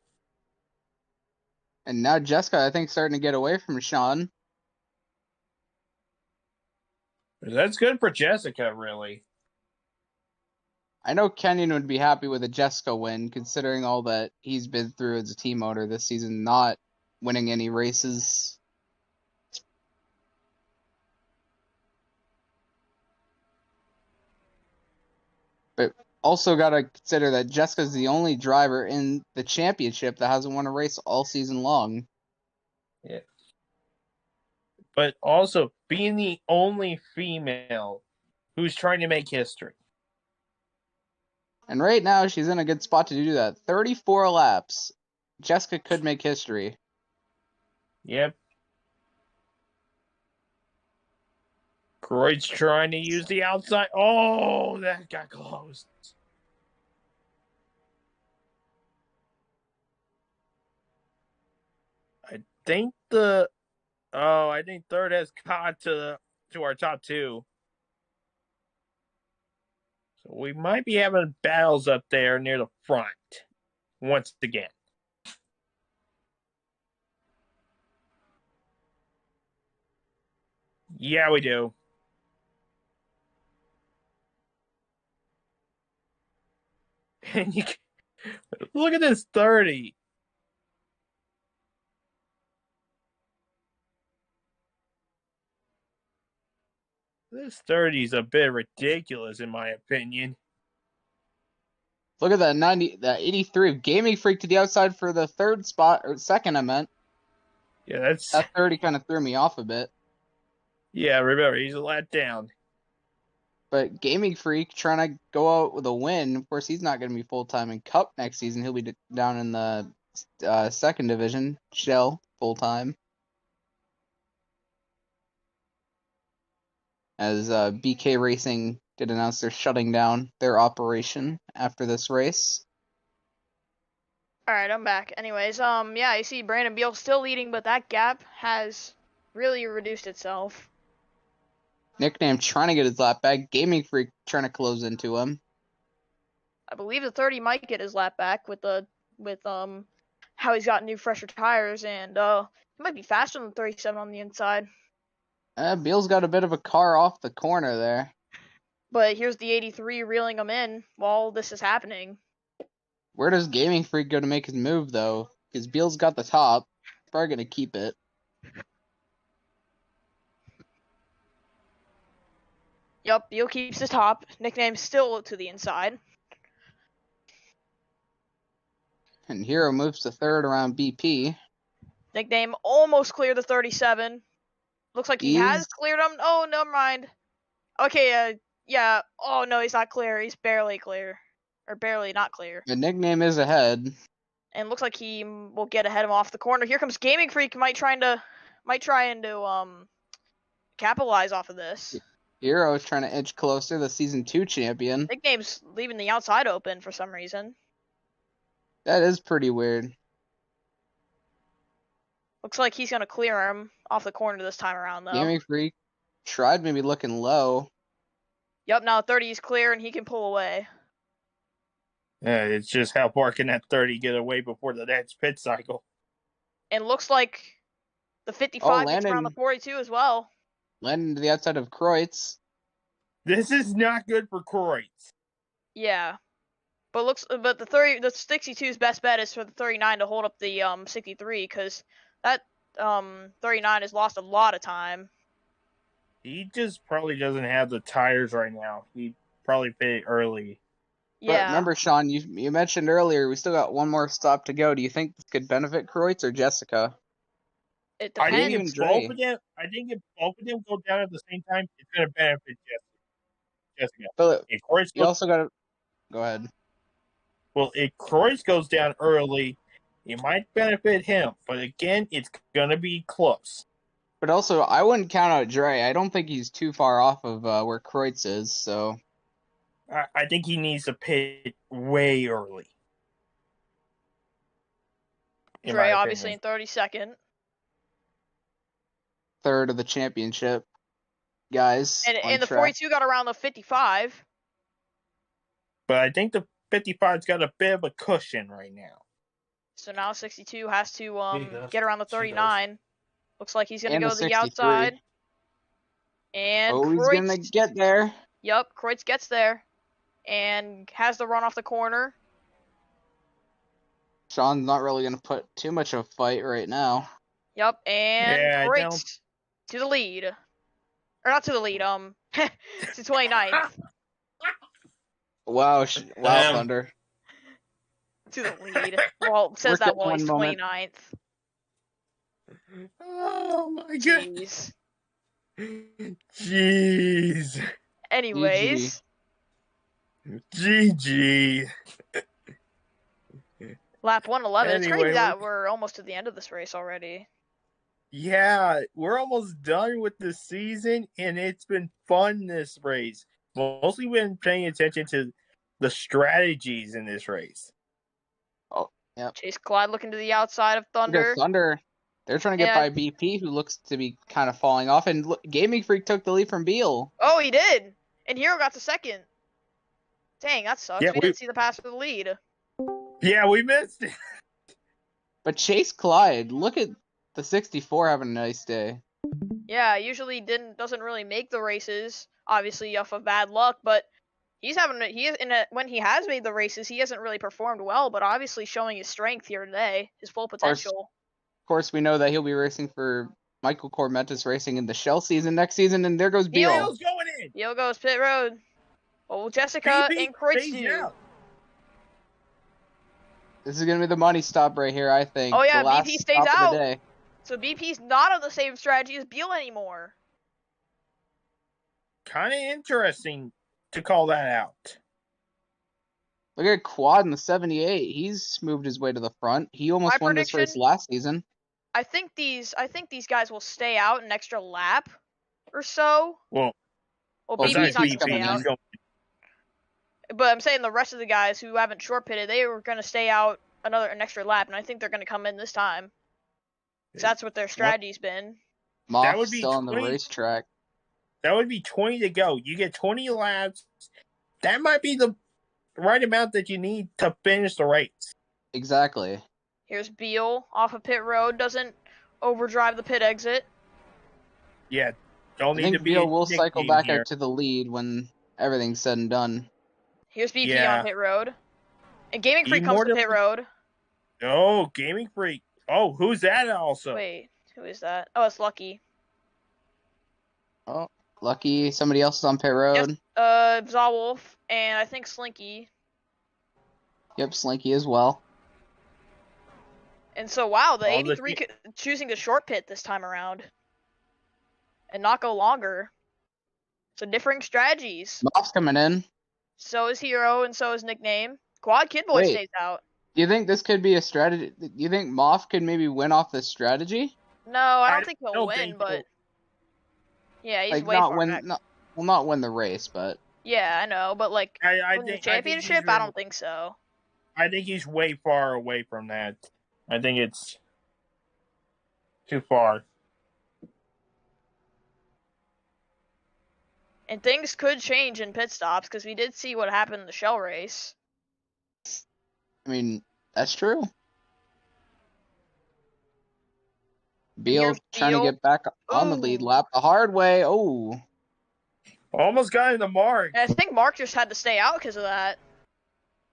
And now Jessica, I think, starting to get away from Sean. That's good for Jessica, really. I know Kenyon would be happy with a Jessica win, considering all that he's been through as a team owner this season, not winning any races. But also got to consider that Jessica's the only driver in the championship that hasn't won a race all season long. Yeah. But also being the only female who's trying to make history. And right now, she's in a good spot to do that. 34 laps. Jessica could make history. Yep. Croyd's trying to use the outside. Oh, that got close. I think third has caught to our top 2. So we might be having battles up there near the front once again. Yeah, we do. And look at this 30. This 30 is a bit ridiculous, in my opinion. Look at that 83 of Gaming Freak to the outside for the third spot, or second, I meant. Yeah, that 30 kind of threw me off a bit. Yeah, remember, he's a let down. But Gaming Freak trying to go out with a win. Of course, he's not going to be full-time in Cup next season. He'll be down in the second division, Shell, full-time. As BK Racing did announce they're shutting down their operation after this race. Alright, I'm back. Anyways, yeah, you see Brandon Beal still leading, but that gap has really reduced itself. Nickname trying to get his lap back. Gaming Freak trying to close into him. I believe the 30 might get his lap back with how he's got new fresher tires, and he might be faster than the 37 on the inside. Beal's got a bit of a car off the corner there. But here's the 83 reeling him in while this is happening. Where does Gaming Freak go to make his move, though? Because Beal's got the top. He's probably going to keep it. Yup, Beal keeps his top. Nickname still to the inside. And Hero moves to third around BP. Nickname almost cleared the 37. Looks like he has cleared him. Oh, never mind. Okay, yeah. Oh, no, he's not clear. He's barely clear. Or barely not clear. The Nickname is ahead. And looks like he will get ahead of him off the corner. Here comes Gaming Freak. Might try and capitalize off of this. Hero is trying to edge closer, the Season 2 champion. Nickname's leaving the outside open for some reason. That is pretty weird. Looks like he's going to clear him off the corner this time around, though. Gaming Freak tried maybe looking low. Yep, now 30 is clear and he can pull away. It's just how far can that 30 get away before the next pit cycle? And looks like the 55 gets around landing. the 42 as well. Landing to the outside of Kreutz. This is not good for Kreutz. Yeah. But the 62's best bet is for the 39 to hold up the 63, because that 39 has lost a lot of time. He just probably doesn't have the tires right now. He probably pit early. Yeah. But remember, Sean, you mentioned earlier we still got one more stop to go. Do you think this could benefit Kreutz or Jessica? It I depends. think if both of them go down at the same time, it's going to benefit Jessica. But If Kreutz you also got to go ahead. Well, if Kreutz goes down early, it might benefit him. But again, it's going to be close. But also, I wouldn't count out Dre. I don't think he's too far off of where Kreutz is. So I think he needs to pit way early. Dre obviously in 32nd. Third of the championship, guys. And the 42 got around the 55. But I think the 55's got a bit of a cushion right now. So now 62 has to get around the 39. Looks like he's going to And go the to the 63. outside. And he's Kreutz, going to get there. Yep, Kreutz gets there. And has the run off the corner. Sean's not really going to put too much of a fight right now. Yep, and Yeah, Kreutz to the lead. Or not to the lead, to 29th. Wow, Thunder. To the lead. Well, it says that while he's 29th. Oh my god. Jeez. Anyways. GG. Lap 111. Anyway, it's crazy that we're almost to the end of this race already. Yeah, we're almost done with the season, and it's been fun this race. Mostly been paying attention to the strategies in this race. Oh, yep. Chase Clyde looking to the outside of Thunder. Thunder. They're trying to get by BP, who looks to be kind of falling off. And Gaming Freak took the lead from Beal. Oh, he did. And Hero got the second. Dang, that sucks. Yeah, we didn't see the pass for the lead. Yeah, we missed it. But Chase Clyde, look at the 64 having a nice day. Yeah, usually doesn't really make the races, obviously off of bad luck, but when he has made the races, he hasn't really performed well, but obviously showing his strength here today, his full potential. Of course, we know that he'll be racing for Michael Cormentis racing in the Shell season next season, and there goes Beal. Beal's going in. Beal goes pit road. Oh, Jessica and Kreutz do. This is going to be the money stop right here, I think. Oh yeah, the last BP stays stop out. of the day. So BP's not on the same strategy as Beal anymore. Kind of interesting to call that out. Look at Quad in the 78. He's moved his way to the front. He almost won this race last season. I think these guys will stay out an extra lap or so. Well BP's not going to stay out. Going. But I'm saying the rest of the guys who haven't short pitted, they were going to stay out an extra lap, and I think they're going to come in this time. That's what their strategy's been. Moff's still on the racetrack. That would be 20 to go. You get 20 laps. That might be the right amount that you need to finish the race. Exactly. Here's Beal off of pit road. Doesn't overdrive the pit exit. Yeah. Don't need to be. Beal will cycle back out to the lead when everything's said and done. Here's BP on pit road. And Gaming Freak Even comes more to than pit road. Oh, Gaming Freak. Oh, who's that also? Wait, who is that? Oh, it's Lucky. Oh, lucky somebody else is on pit road. Zawolf and I think Slinky. Yep, Slinky as well. And so, wow, the All the 83 choosing the short pit this time around. And not go longer. So, differing strategies. Moff's coming in. So is Hero, and so is Nickname. Quad Kid Boy Wait. stays out. Do you think this could be a strategy? Do you think Moff could maybe win off this strategy? No, I I don't think he'll don't win, think but yeah, he's Like way not far win, back. not win the race, but Yeah, I know, but like I win the think championship, I don't think so. I think he's way far away from that. I think it's too far. And things could change in pit stops because we did see what happened in the shell race. I mean that's true. Beal here's trying to Beal. get back on the lead Ooh. lap the hard way. Oh, Almost got in the mark. And I think Mark just had to stay out because of that.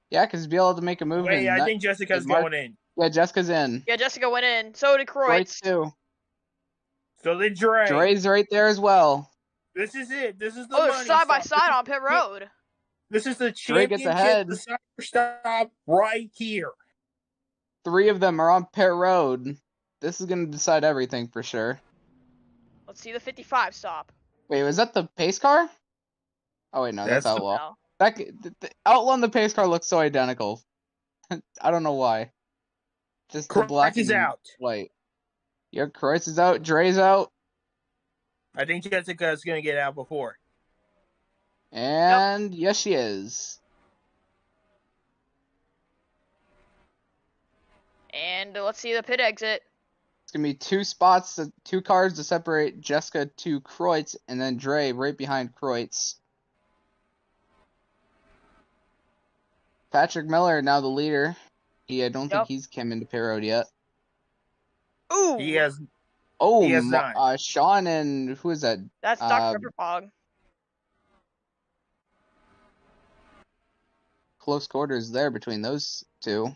yeah, because Beal had to make a move. Wait, and I think Jessica's Mark- going in. Yeah, Jessica's in. Yeah, Jessica went in. So did Right Kreutz. too. So they Dre. Dre's right there as well. This is it. This is the Oh, they're money side by stop. side on pit road. This is the Dre gets championship ahead. decider stop right here. 3 of them are on pit road. This is gonna decide everything for sure. Let's see the 55 stop. Wait, was that the pace car? Oh wait, no, that's That's the- Outlaw. No. The Outlaw and the pace car look so identical. I don't know why. Just the black is and out. white. Yeah, Kreutz is out. Dre's out. I think Jessica's going to get out before. And yes, she is. And let's see the pit exit. It's gonna be 2 cars to separate Jessica to Kreutz, and then Dre right behind Kreutz. Patrick Miller now the leader. I don't think he's come into pit road yet. Ooh. He has. Oh, He has not. Sean and who is that? That's Dr. Pepperpog. Close quarters there between those two.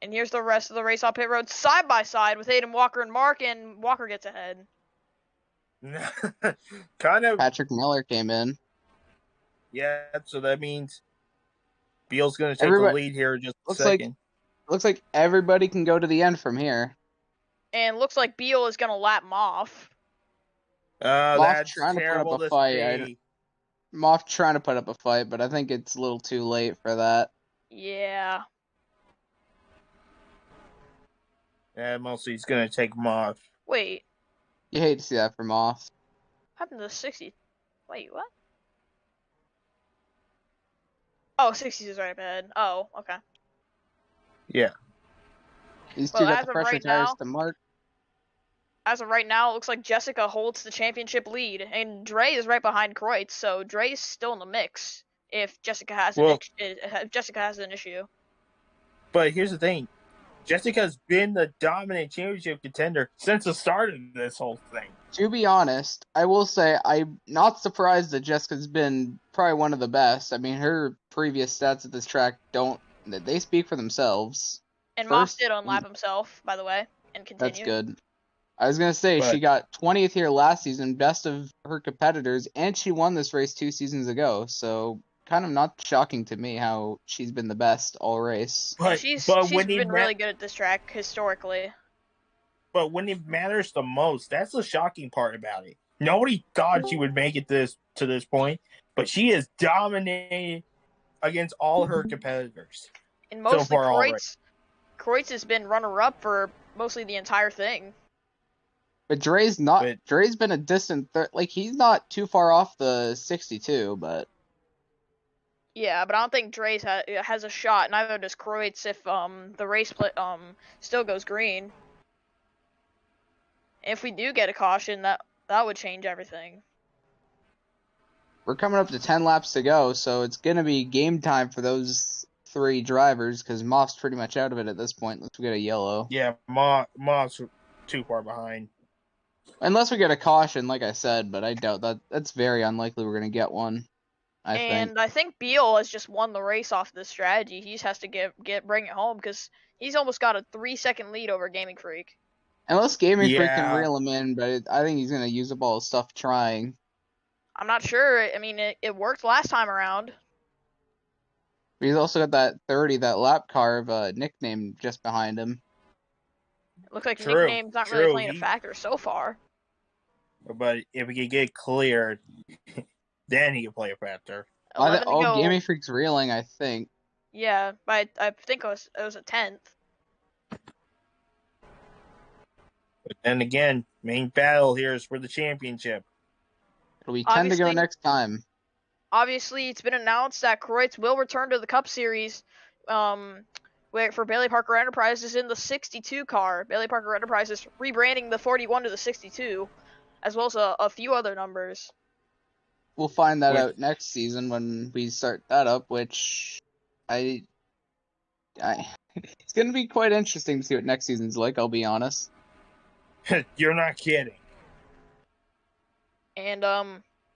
And here's the rest of the race on pit road side by side with Aiden Walker and Mark, and Walker gets ahead. Kind of. Patrick Miller came in. Yeah, so that means Beal's going to take the lead here in just a second. Looks like everybody can go to the end from here. And looks like Beal is going to lap Moff. That's trying terrible to put up a to fight. see. Moff trying to put up a fight, but I think it's a little too late for that. Yeah. Yeah, mostly he's going to take him off. Wait. You hate to see that from Moff. What happened to the 60? Wait, what? Oh, 60s is right up ahead. Oh, okay. Yeah. These two got the pressure right tires now, to Mark. As of right now, it looks like Jessica holds the championship lead, and Dre is right behind Kreutz, so Dre's still in the mix if Jessica has an issue. But here's the thing. Jessica's been the dominant championship contender since the start of this whole thing. To be honest, I will say I'm not surprised that Jessica's been probably one of the best. I mean, her previous stats at this track they speak for themselves. And Moff did unlap himself, by the way, and continued. That's good. I was going to say, she got 20th here last season, best of her competitors, and she won this race 2 seasons ago, so kind of not shocking to me how she's been the best all race. But she's been really good at this track historically. But when it matters the most, that's the shocking part about it. Nobody thought she would make it to this point, but she has dominated against all her competitors. And mostly Kreutz has been runner-up for mostly the entire thing. But Dre's been a distant third. Like, he's not too far off the 62, but... Yeah, but I don't think Dre has a shot. Neither does Kreutz if the race still goes green. If we do get a caution, that would change everything. We're coming up to 10 laps to go, so it's going to be game time for those 3 drivers, because Moff's pretty much out of it at this point, unless we get a yellow. Yeah, Moff's too far behind. Unless we get a caution, like I said, but I doubt that. That's very unlikely we're going to get one. I think. And I think Beal has just won the race off this strategy. He just has to bring it home because he's almost got a 3-second lead over Gaming Freak. Unless Gaming Freak can Yeah. reel him in, but I think he's gonna use up all his stuff trying. I'm not sure. I mean, it worked last time around. But he's also got that 30, that lap carve nickname just behind him. It looks like True. nickname's not really True. playing a factor so far. But if he could get cleared, then he can play a factor. 11 to go. Gaming Freak's reeling, I think. Yeah, but I think it was a 10th. But then again, main battle here is for the championship. It'll be 10 to go Obviously- next time. Obviously, it's been announced that Kreutz will return to the Cup Series for Bailey Parker Enterprises in the 62 car. Bailey Parker Enterprises rebranding the 41 to the 62, as well as a few other numbers. We'll find that out next season when we start that up, which it's going to be quite interesting to see what next season's like, I'll be honest. You're not kidding. And,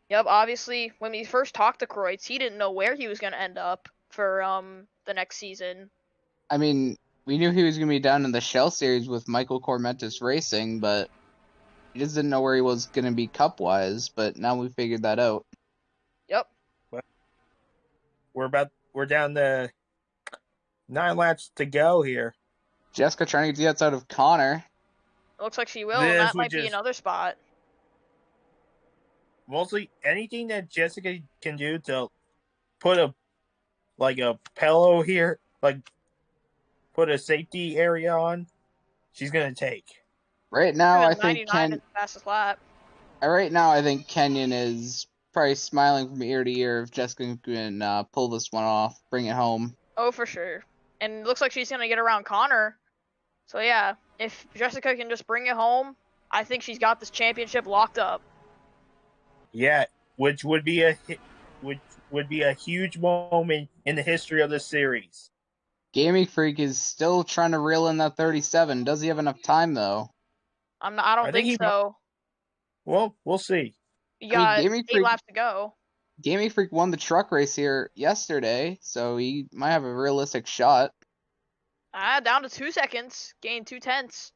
yep, obviously, when we first talked to Kreutz, he didn't know where he was going to end up for the next season. I mean, we knew he was going to be down in the Shell Series with Michael Cormentis Racing, but he just didn't know where he was going to be cup-wise, but now we figured that out. Yep. We're down to 9 laps to go here. Jessica trying to get the outside of Connor. It looks like she will, and that might be another spot. Mostly anything that Jessica can do to put a pillow here, put a safety area on, she's gonna take. Right now, I 99 think is the fastest lap. Right now, I think Kenyon is probably smiling from ear to ear if Jessica can pull this one off, bring it home. Oh, for sure. And it looks like she's gonna get around Connor. So yeah, if Jessica can just bring it home, I think she's got this championship locked up. Yeah, which would be a huge moment in the history of this series. Gaming Freak is still trying to reel in that 37. Does he have enough time though? I don't think so. Well, we'll see. You got 8 laps to go. Gaming Freak won the truck race here yesterday, so he might have a realistic shot. Down to 2 seconds, gained 2/10.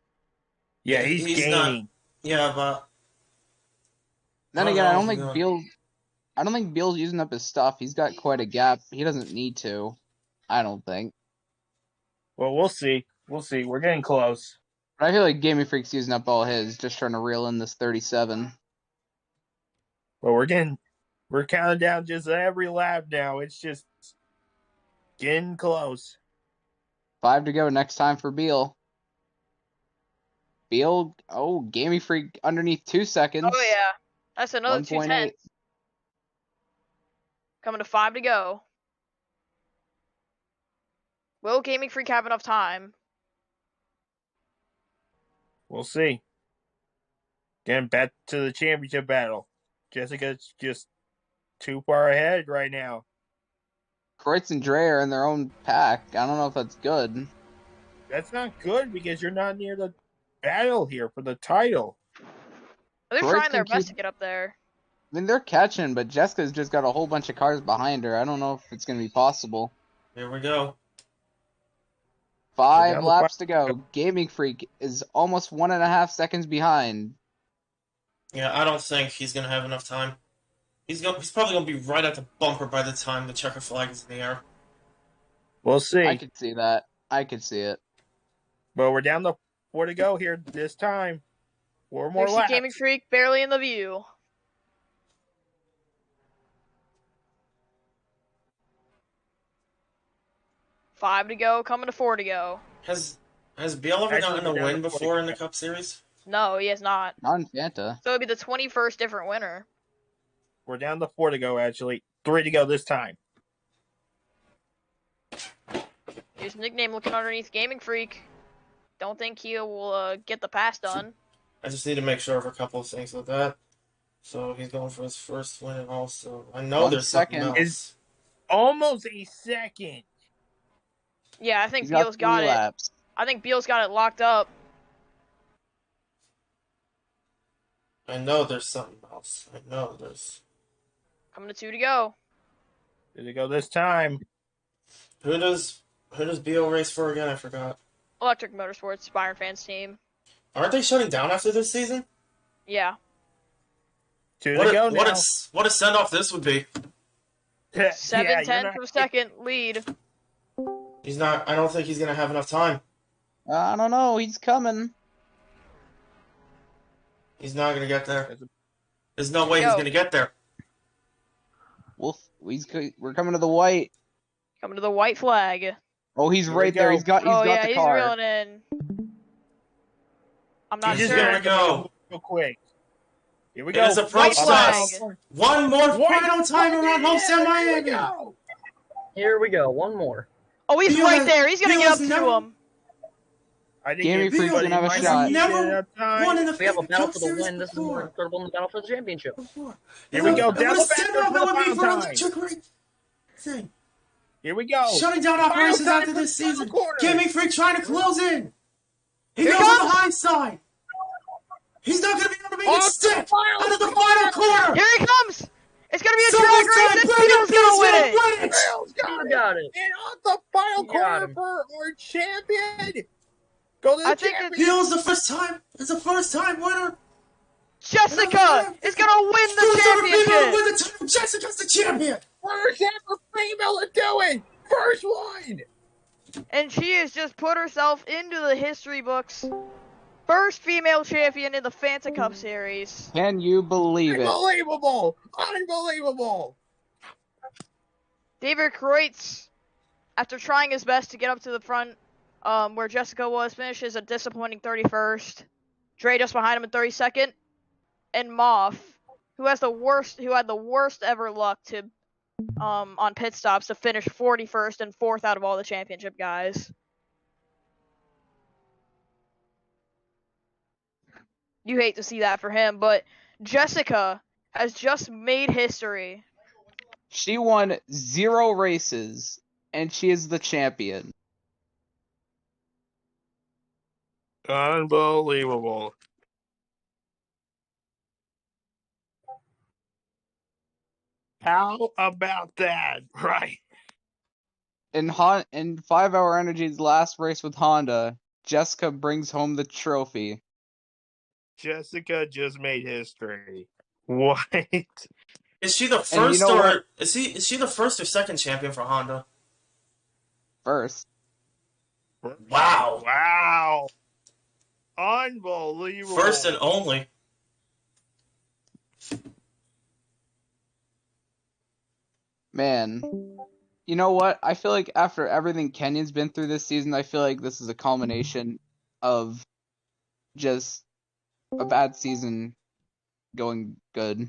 Yeah, he's gaining. But then again, I don't think Beal's using up his stuff. He's got quite a gap. He doesn't need to. I don't think. Well, we'll see. We're getting close. But I feel like Gaming Freak's using up all his, just trying to reel in this 37. But we're counting down just every lap now. It's just getting close. 5 to go next time for Beal. Gaming Freak underneath 2 seconds. Oh yeah, that's another 2/10. Coming to 5 to go. Will Gaming Freak have enough time? We'll see. Getting back to the championship battle. Jessica's just too far ahead right now. Kreutz and Dre are in their own pack. I don't know if that's good. That's not good because you're not near the battle here for the title. They're trying their best to get up there. I mean, they're catching, but Jessica's just got a whole bunch of cars behind her. I don't know if it's going to be possible. Here we go. 5 laps to go. Gaming Freak is almost 1.5 seconds behind. Yeah, I don't think he's going to have enough time. He's probably going to be right at the bumper by the time the checker flag is in the air. We'll see. I could see that. I could see it. But we're down to 4 to go here this time. 4 more laps. Gaming Freak barely in the view. Five to go, coming to 4 to go. Has Beal ever gotten a win before in the Cup Series? No, he has not. Not in Fanta. So it'll be the 21st different winner. We're down to 4 to go, actually. 3 to go this time. His nickname looking underneath Gaming Freak. Don't think he will get the pass done. I just need to make sure of a couple of things with that. So he's going for his first win, and also I know there's something else. It's almost a second. Yeah, I think Beal's got it. I think Beal's got it locked up. I know there's something else. I know there's. Coming to 2 to go. Did it go this time? Who does BO race for again? I forgot. Electric Motorsports, Byron Fans team. Aren't they shutting down after this season? Yeah. Two to go now. What a send off this would be. 7-10 for second lead. He's not. I don't think he's gonna have enough time. I don't know. He's coming. He's not gonna get there. There's no way he's gonna get there. We're coming to the white. Coming to the white flag. Oh, he's right there. He's got the car. He's reeling in. I'm not sure. Here we go. Real quick. Here we go. It is approach flag. One more final time around Homestead-Miami. Here we go. One more. Oh, he's right there. He's gonna get up to him. I think Gamey Freak's gonna have a shot. Never won in the We have a battle for the win. This is more incredible than the battle for the championship. Here we go. What a send off that would be for electric thing. Here we go. Shutting down operations after this season. Gamey Freak trying to close in. He goes comes. on the high side. He's not going to be able to make it stick out of the final quarter. Here he comes. It's gonna be a drag race. This Beal's gonna win it. You got it. And on the final quarter for our champion. Go to the champion. Beal's the first time. It's a first time winner. Jessica is gonna win the championship. Win the title. Jessica's the champion. First ever female to do it. First one. And she has just put herself into the history books. First female champion in the Fanta Cup Series. Can you believe it? Unbelievable. Unbelievable. David Kreutz, after trying his best to get up to the front, where Jessica was, finishes a disappointing 31st. Dre just behind him in 32nd. And Moff, who had the worst ever luck to on pit stops to finish 41st and 4th out of all the championship guys. You hate to see that for him, but Jessica has just made history. She won 0 races, and she is the champion. Unbelievable. How about that, right? In 5 Hour Energy's last race with Honda, Jessica brings home the trophy. Jessica just made history. What? Is she the first is she the first or second champion for Honda? First. Wow. Wow. Unbelievable. First and only. Man. You know what? I feel like after everything Kenyon's been through this season, I feel like this is a culmination of just a bad season going good.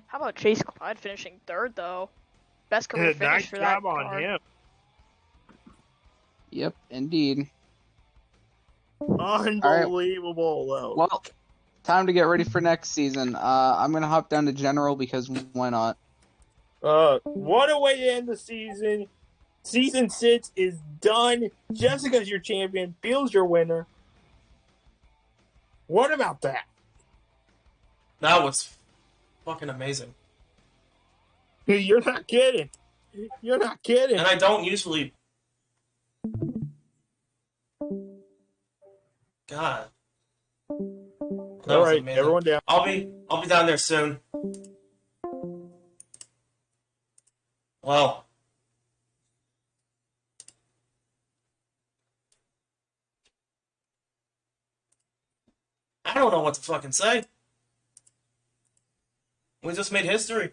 How about Chase Clyde finishing 3rd, though? Best career finish nice for that job on car. him. Yep, indeed. Unbelievable, though. Well, time to get ready for next season. I'm gonna hop down to General because why not? What a way to end the season. Season 6 is done. Jessica's your champion. Beal's your winner. What about that? That was fucking amazing. You're not kidding. You're not kidding. And I don't usually. God. All right, amazing. Everyone down. I'll be down there soon. Well. I don't know what to fucking say. We just made history.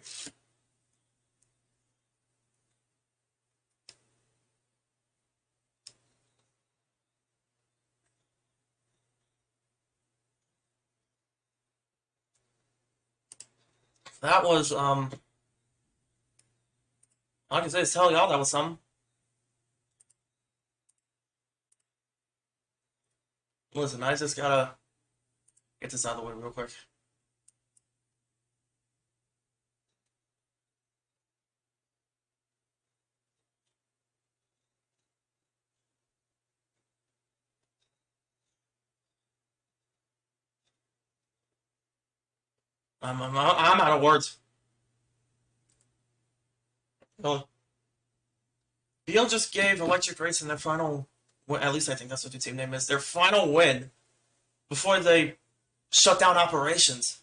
That was, all I can say is tell y'all that was something. Listen, I just gotta get this out of the way real quick. I'm out of words. Well, Beal just gave Electric Racing their final win. At least I think that's what the team name is. Their final win before they shut down operations.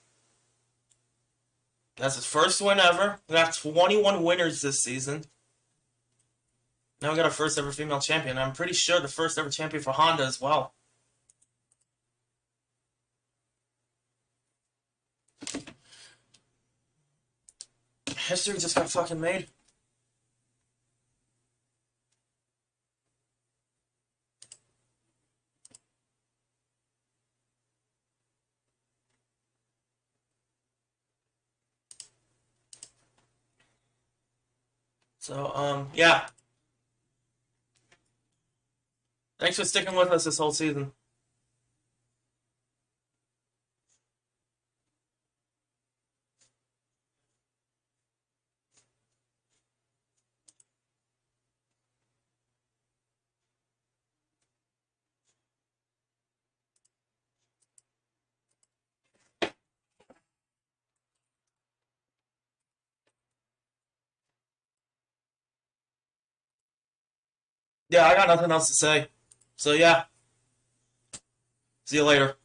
That's his first win ever. We got 21 winners this season. Now we got our first ever female champion. I'm pretty sure the first ever champion for Honda as well. History just got fucking made. So, yeah. Thanks for sticking with us this whole season. Yeah, I got nothing else to say. So, yeah. See you later.